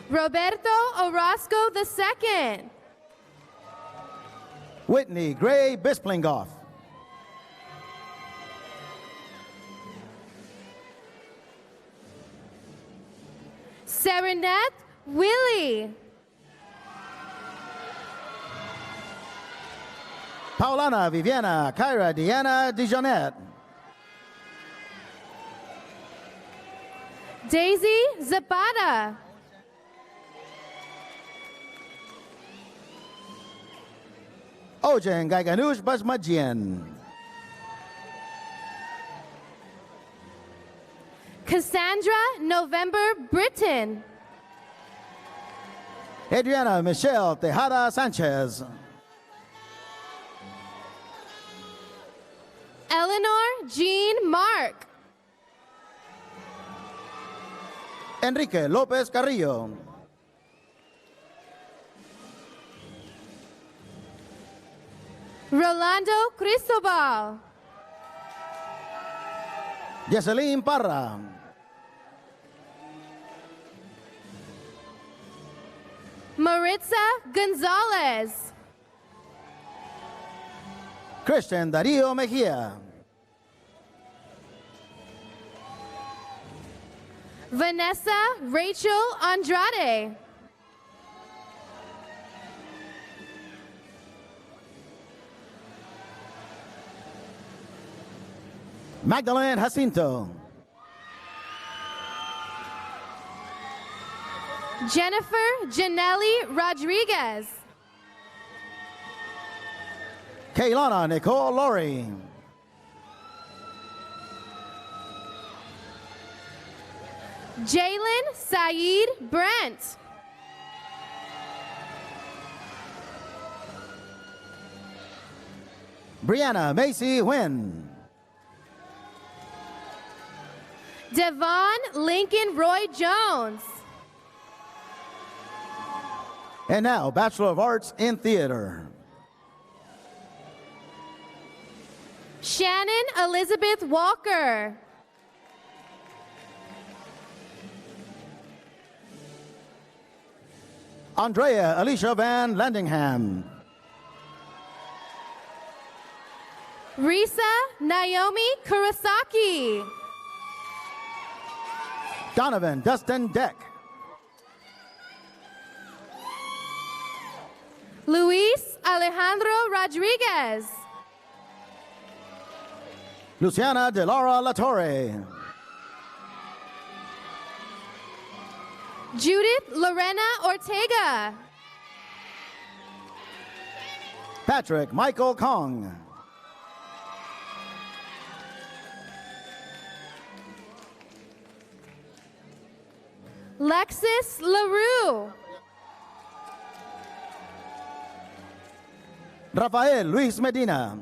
Roberto Orozco II. Whitney Gray Bisplingoff. Serenette Willie. Paulana Viviana Kyra Deanna Dijonette. Daisy Zapata. Ojen Gaiganush Basmajian. Cassandra November Britton. Adriana Michelle Tejada Sanchez. Eleanor Jean Mark. Enrique Lopez Carrillo. Rolando Cristobal. Yeselin Parra. Maritza Gonzalez. Christian Darío Mejía. Vanessa Rachel Andrade. Magdalene Jacinto. Jennifer Janelli Rodriguez. Kaylana Nicole Laurie. Jalen Saeed Brent. Brianna Macy Wynn. Devon Lincoln Roy Jones. And now, Bachelor of Arts in Theater. Shannon Elizabeth Walker. Andrea Alicia Van Landingham. Risa Naomi Kurosaki. Donovan Dustin Deck. Luis Alejandro Rodriguez. Luciana De Lara Latorre. Judith Lorena Ortega. Patrick Michael Kong. Lexis LaRue. Rafael Luis Medina.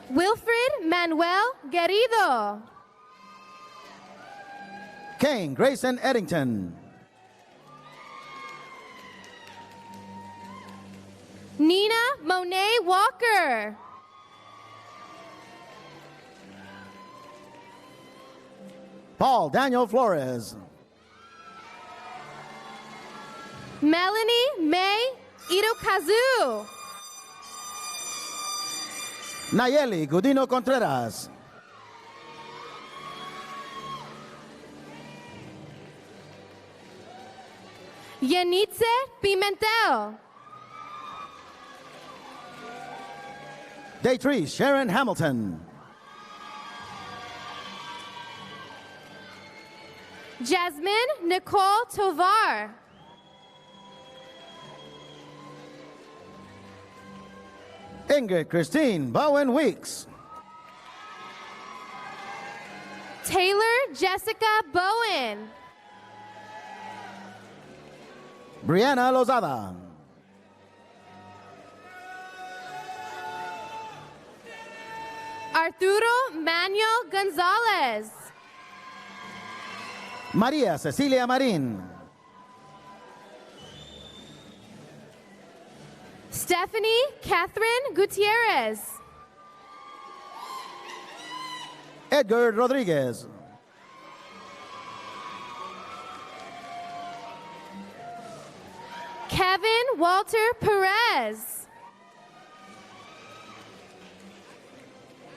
Wilfred Manuel Guerrido. Kane Grayson Eddington. Nina Monet Walker. Paul Daniel Flores. Melanie May Itokazu. Nayeli Gudino Contreras. Yanitze Pimentel. Daytree Sharon Hamilton. Jasmine Nicole Tovar. Ingrid Christine Bowen Weeks. Taylor Jessica Bowen. Brianna Lozada. Arturo Manuel Gonzalez. María Cecilia Marín. Stephanie Catherine Gutierrez. Edgar Rodriguez. Kevin Walter Perez.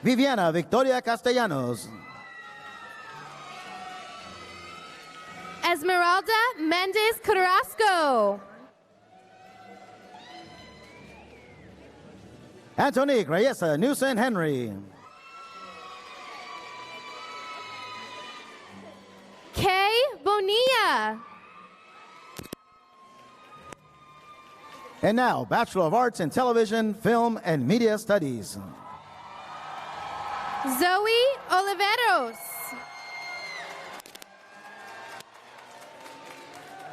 Viviana Victoria Castellanos. Esmeralda Mendez Carrasco. Antonique Reyesa Newson Henry. Kay Bonilla. And now, Bachelor of Arts in Television, Film, and Media Studies. Zoe Oliveros.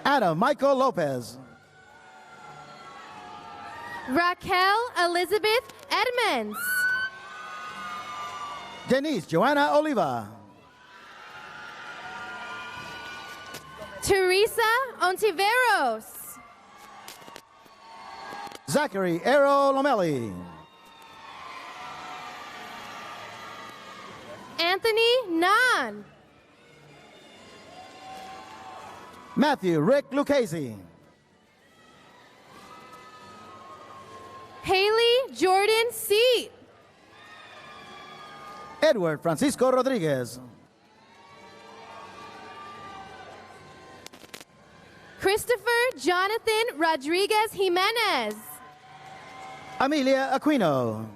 Adam Michael Lopez. Raquel Elizabeth Edmonds. Denise Joanna Oliva. Teresa Ontiveros. Zachary Ero Lomelli. Anthony Nan. Matthew Rick Lucchese. Haley Jordan Seat. Edward Francisco Rodriguez. Christopher Jonathan Rodriguez Jimenez. Amelia Aquino.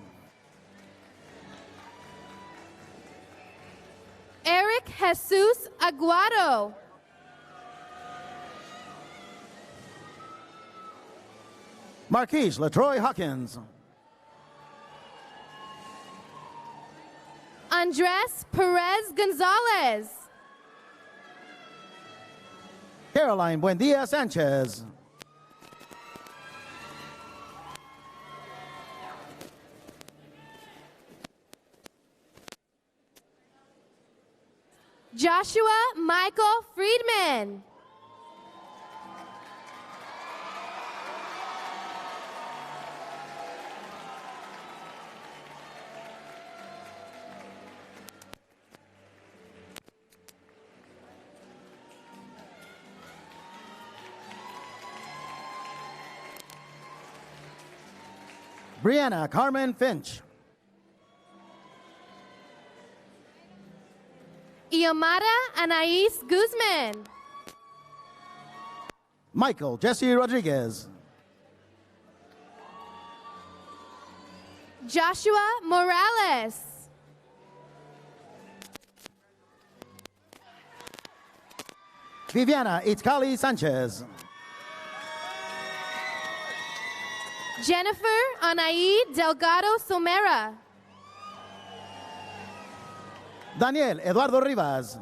Eric Jesus Aguado. Marquise LaTroy Hawkins. Andres Perez Gonzalez. Caroline Buendia Sanchez. Joshua Michael Friedman. Brianna Carmen Finch. Iomara Anais Guzman. Michael Jesse Rodriguez. Joshua Morales. Viviana Itzcali Sanchez. Jennifer Anaí Delgado Somera. Daniel Eduardo Rivas.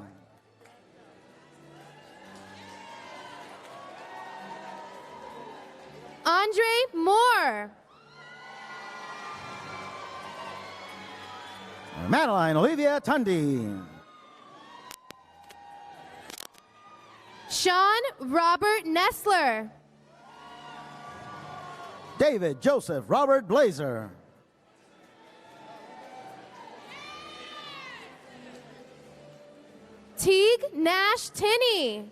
Andre Moore. Madeline Olivia Tundi. Sean Robert Nestler. David Joseph Robert Blazer. Teague Nash Tinney.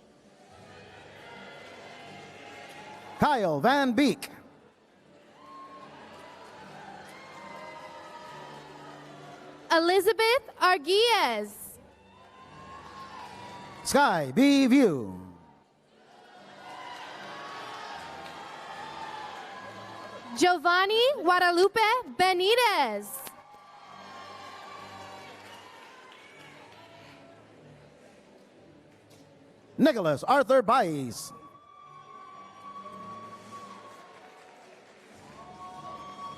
Kyle Van Beek. Elizabeth Arguez. Sky B. View. Giovanni Guadalupe Benitez. Nicholas Arthur Baez.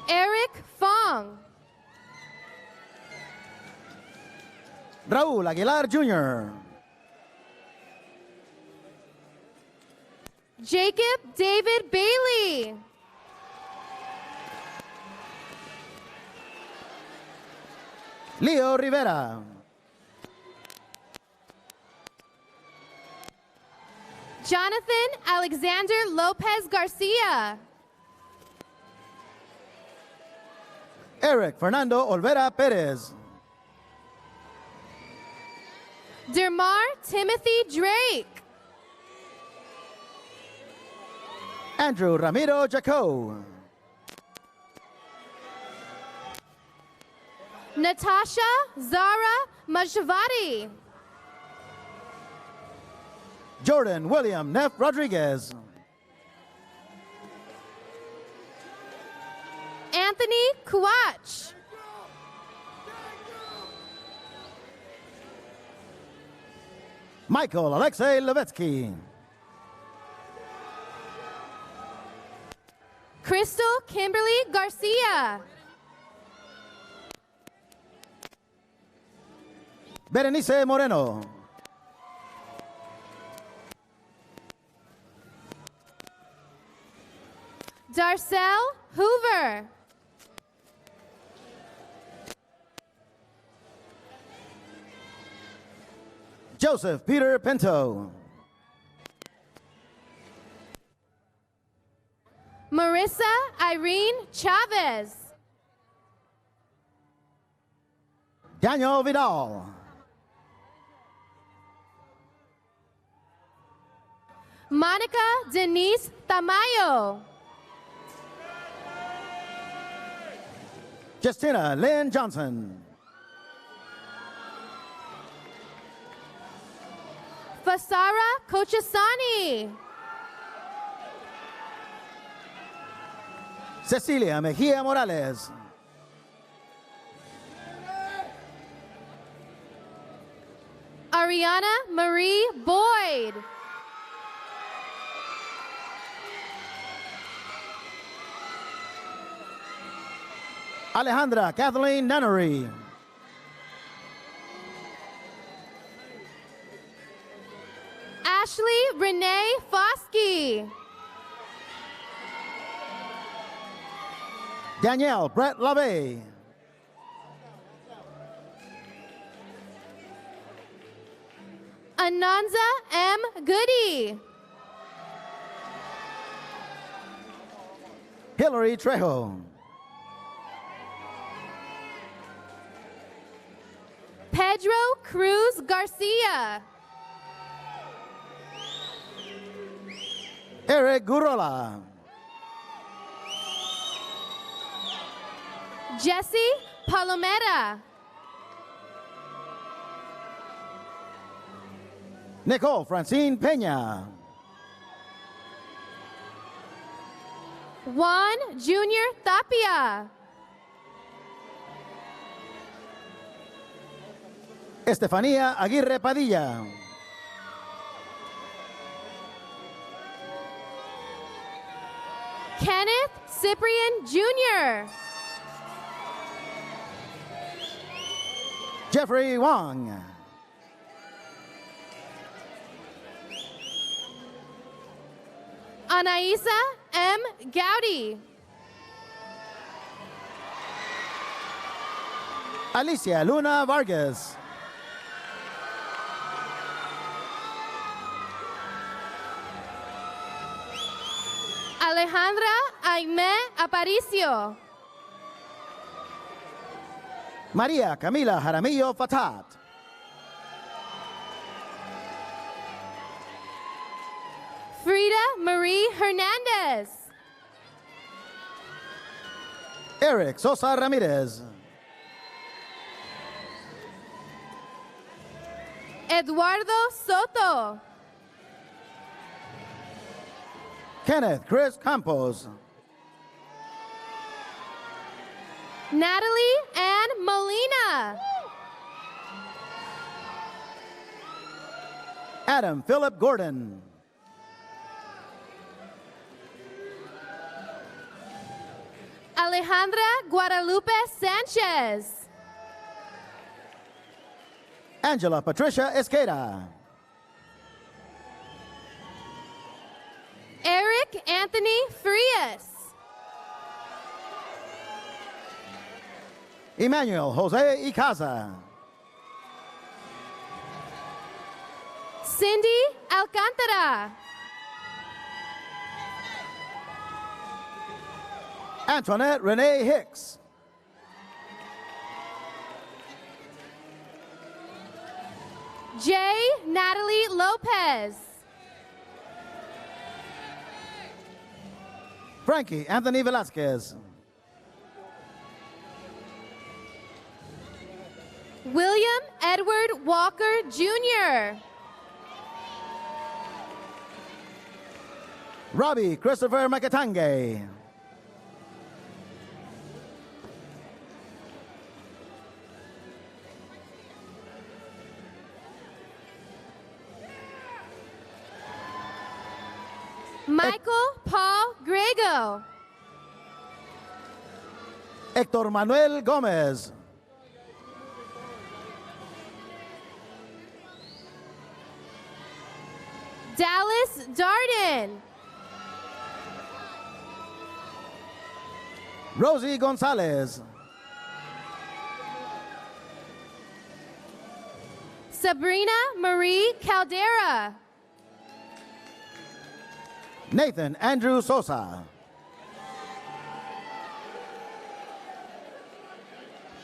Eric Fong. Raúl Aguilar Jr. Jacob David Bailey. Leo Rivera. Jonathan Alexander Lopez Garcia. Eric Fernando Olvera Perez. Dermar Timothy Drake. Andrew Ramiro Jaco. Natasha Zara Majavati. Jordan William Neff Rodriguez. Anthony Kuwach. Michael Alexei Levetsky. Crystal Kimberly Garcia. Berenice Moreno. Darcel Hoover. Joseph Peter Pinto. Marissa Irene Chavez. Daniel Vidal. Monica Denise Tamayo. Justina Lynn Johnson. Fasara Kochasani. Cecilia Mejia Morales. Ariana Marie Boyd. Alejandra Kathleen Nunnery. Ashley Renee Foskey. Danielle Brett LaVey. Ananza M. Goody. Hillary Trejo. Pedro Cruz Garcia. Eric Gurola. Jesse Palomera. Nicole Francine Peña. Juan Junior Tapia. Estefanía Aguirre Padilla. Kenneth Cyprian Jr. Jeffrey Wong. Anaisa M. Gowdy. Alicia Luna Vargas. Alejandra Aime Aparicio. María Camila Jaramillo Fatat. Frida Marie Hernandez. Eric Sosa Ramirez. Eduardo Soto. Kenneth Chris Campos. Natalie Ann Molina. Adam Philip Gordon. Alejandra Guadalupe Sanchez. Angela Patricia Esqueda. Eric Anthony Frias. Emmanuel Jose Icaza. Cindy Alcantara. Antoinette Renee Hicks. J. Natalie Lopez. Frankie Anthony Velasquez. William Edward Walker Jr. Robbie Christopher Makatange. Michael Paul Grego. Héctor Manuel Gomez. Dallas Darden. Rosie Gonzalez. Sabrina Marie Caldera. Nathan Andrew Sosa.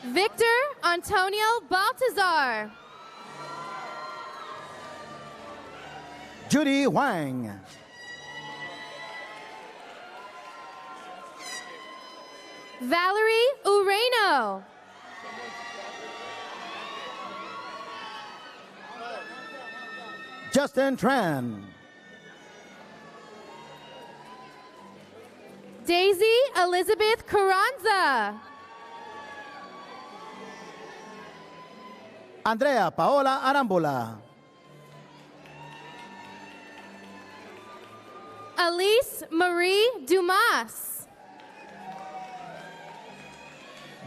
Victor Antonio Baltazar. Judy Huang. Valerie Ureno. Justin Tran. Daisy Elizabeth Carranza. Andrea Paola Arambula. Elise Marie Dumas.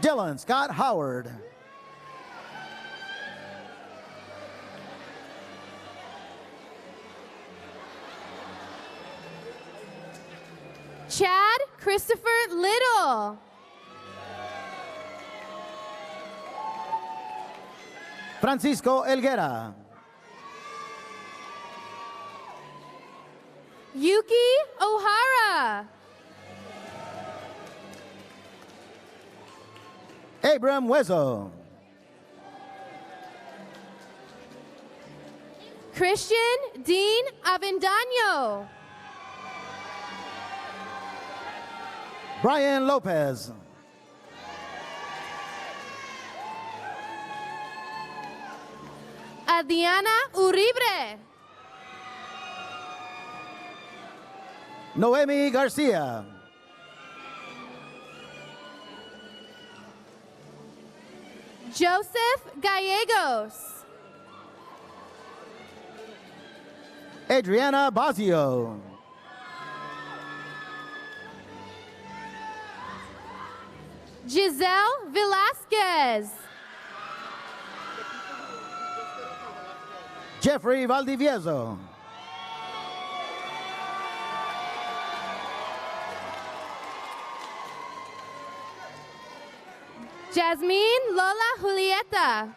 Dylan Scott Howard. Chad Christopher Little. Francisco Elguera. Yuki O'Hara. Abram Wezo. Christian Dean Avendaño. Brian Lopez. Adriana Uribe. Noemi Garcia. Joseph Gallegos. Adriana Bazio. Giselle Velasquez. Jeffrey Valdivieso. Jasmine Lola Julieta.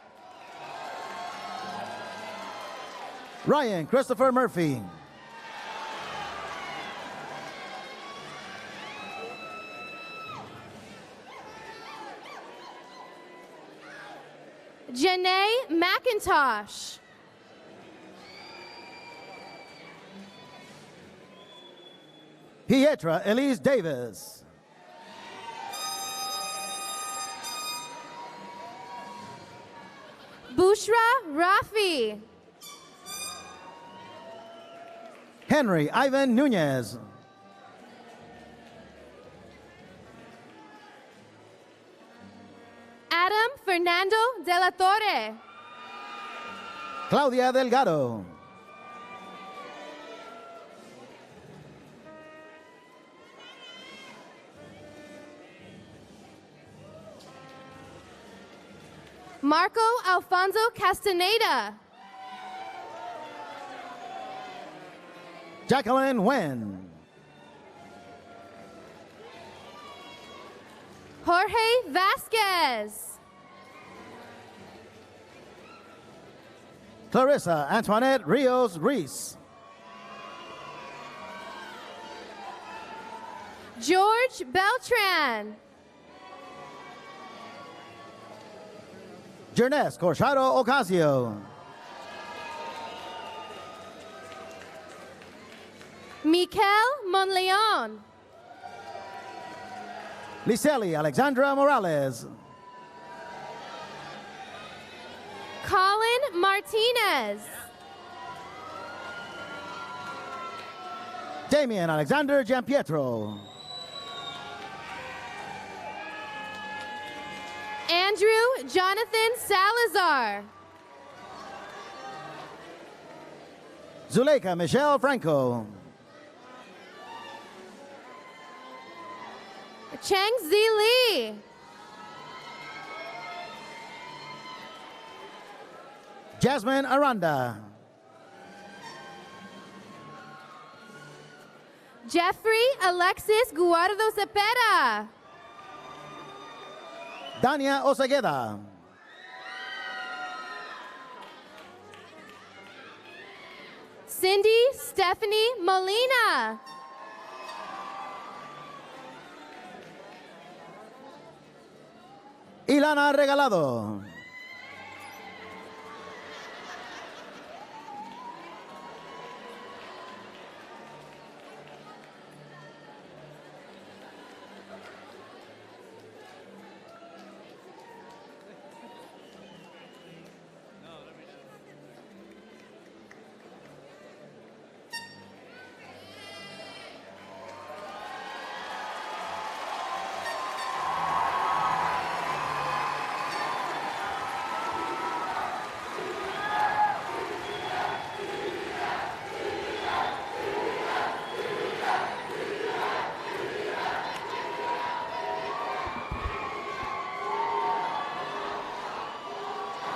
Ryan Christopher Murphy. Janae McIntosh. Pietra Elise Davis. Bushra Rafi. Henry Ivan Nunez. Adam Fernando de la Torre. Claudia Delgado. Marco Alfonso Castaneda. Jacqueline Nguyen. Jorge Vasquez. Clarissa Antoinette Rios Reese. George Beltran. Jernes Corchado Ocasio. Mikel Monleon. Liseli Alexandra Morales. Colin Martinez. Damian Alexander Giampietro. Andrew Jonathan Salazar. Zuleika Michelle Franco. Cheng Zi Lee. Jasmine Aranda. Jeffrey Alexis Guardo Cepeda. Dania Osegueda. Cindy Stephanie Molina. Ilana Regalado.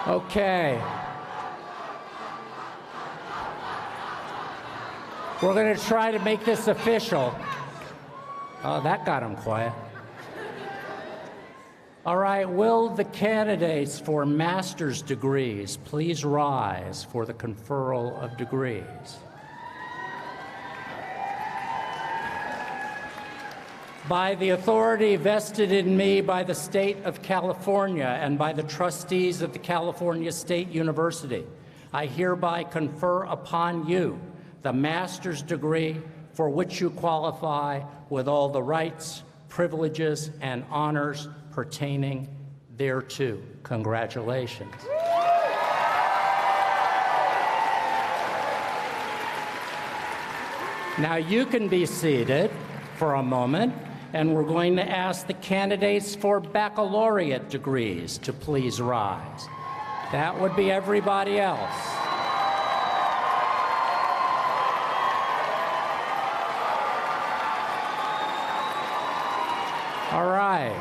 Okay. We're going to try to make this official. Oh, that got him quiet. All right, will the candidates for master's degrees please rise for the conferral of degrees? By the authority vested in me by the State of California and by the trustees of the California State University, I hereby confer upon you the master's degree for which you qualify with all the rights, privileges, and honors pertaining thereto. Congratulations. Now you can be seated for a moment, and we're going to ask the candidates for baccalaureate degrees to please rise. That would be everybody else. All right.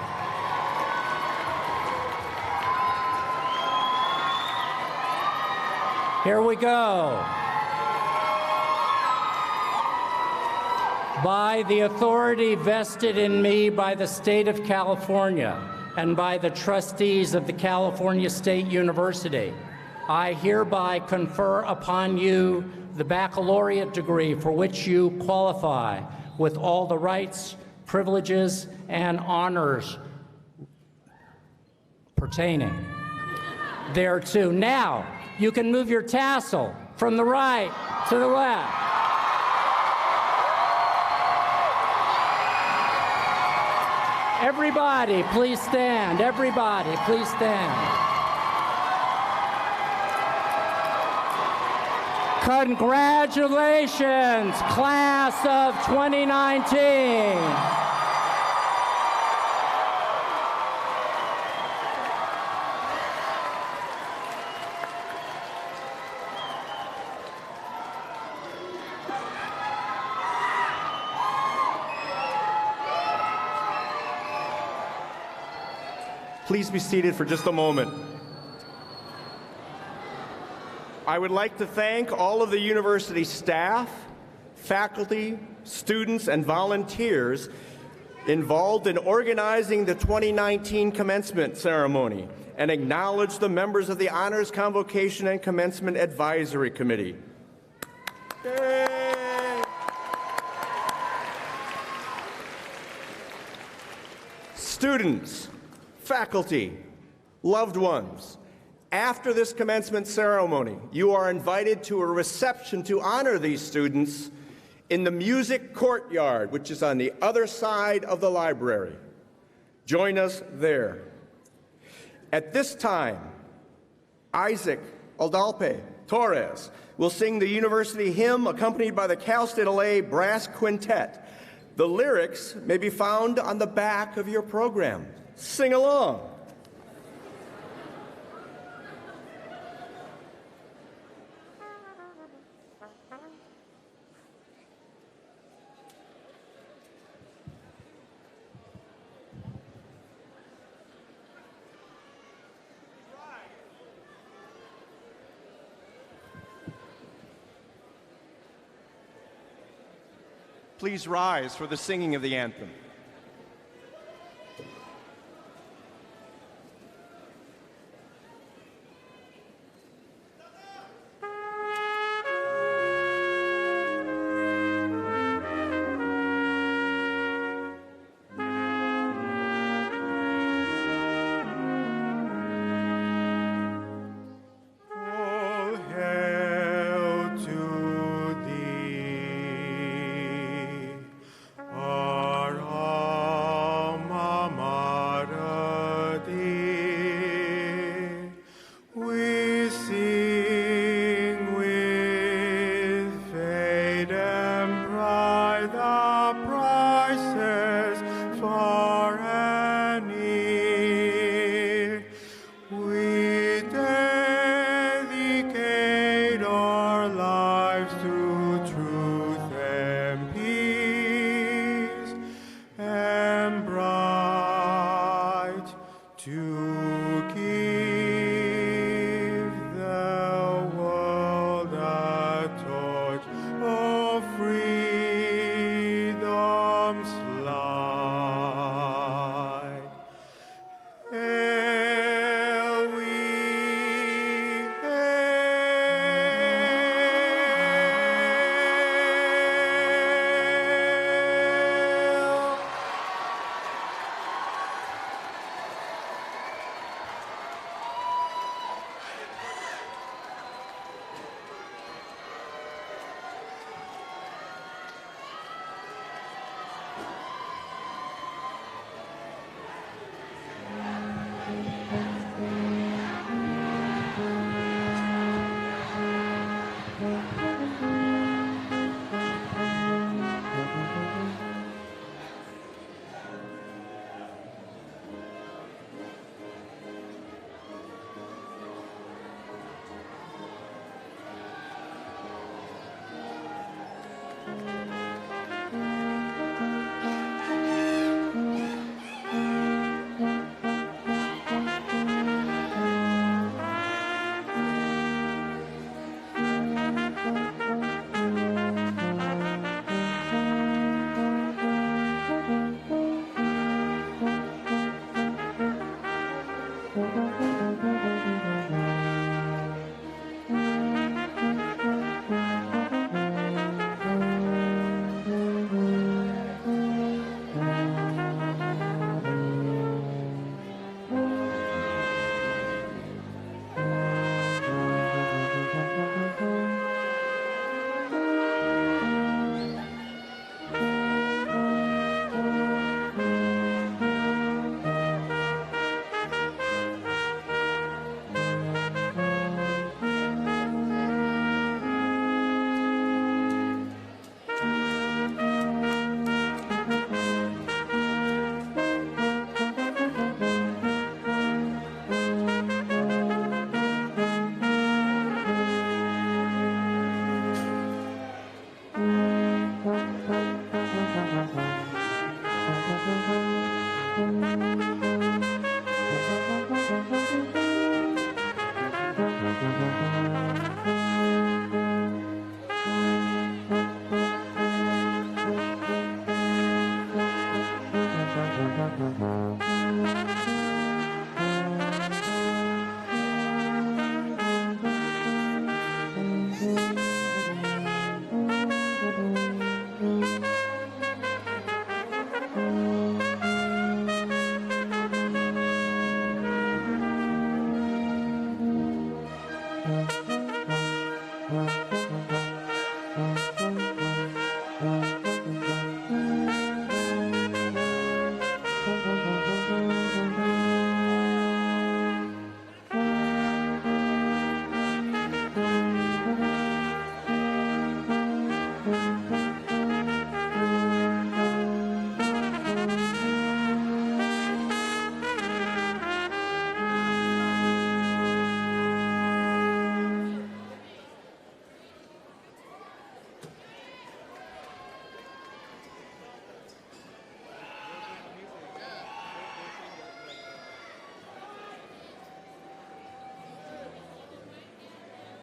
Here we go. By the authority vested in me by the State of California and by the trustees of the California State University, I hereby confer upon you the baccalaureate degree for which you qualify with all the rights, privileges, and honors pertaining thereto. Now, you can move your tassel from the right to the left. Everybody, please stand. Everybody, please stand. Congratulations, class of 2019. Please be seated for just a moment. I would like to thank all of the university staff, faculty, students, and volunteers involved in organizing the 2019 commencement ceremony and acknowledge the members of the Honors Convocation and Commencement Advisory Committee. Yay! Students, faculty, loved ones, after this commencement ceremony, you are invited to a reception to honor these students in the music courtyard, which is on the other side of the library. Join us there. At this time, Isaac Aldalpe Torres will sing the university hymn accompanied by the Cal State LA Brass Quintet. The lyrics may be found on the back of your program. Sing along. Please rise for the singing of the anthem.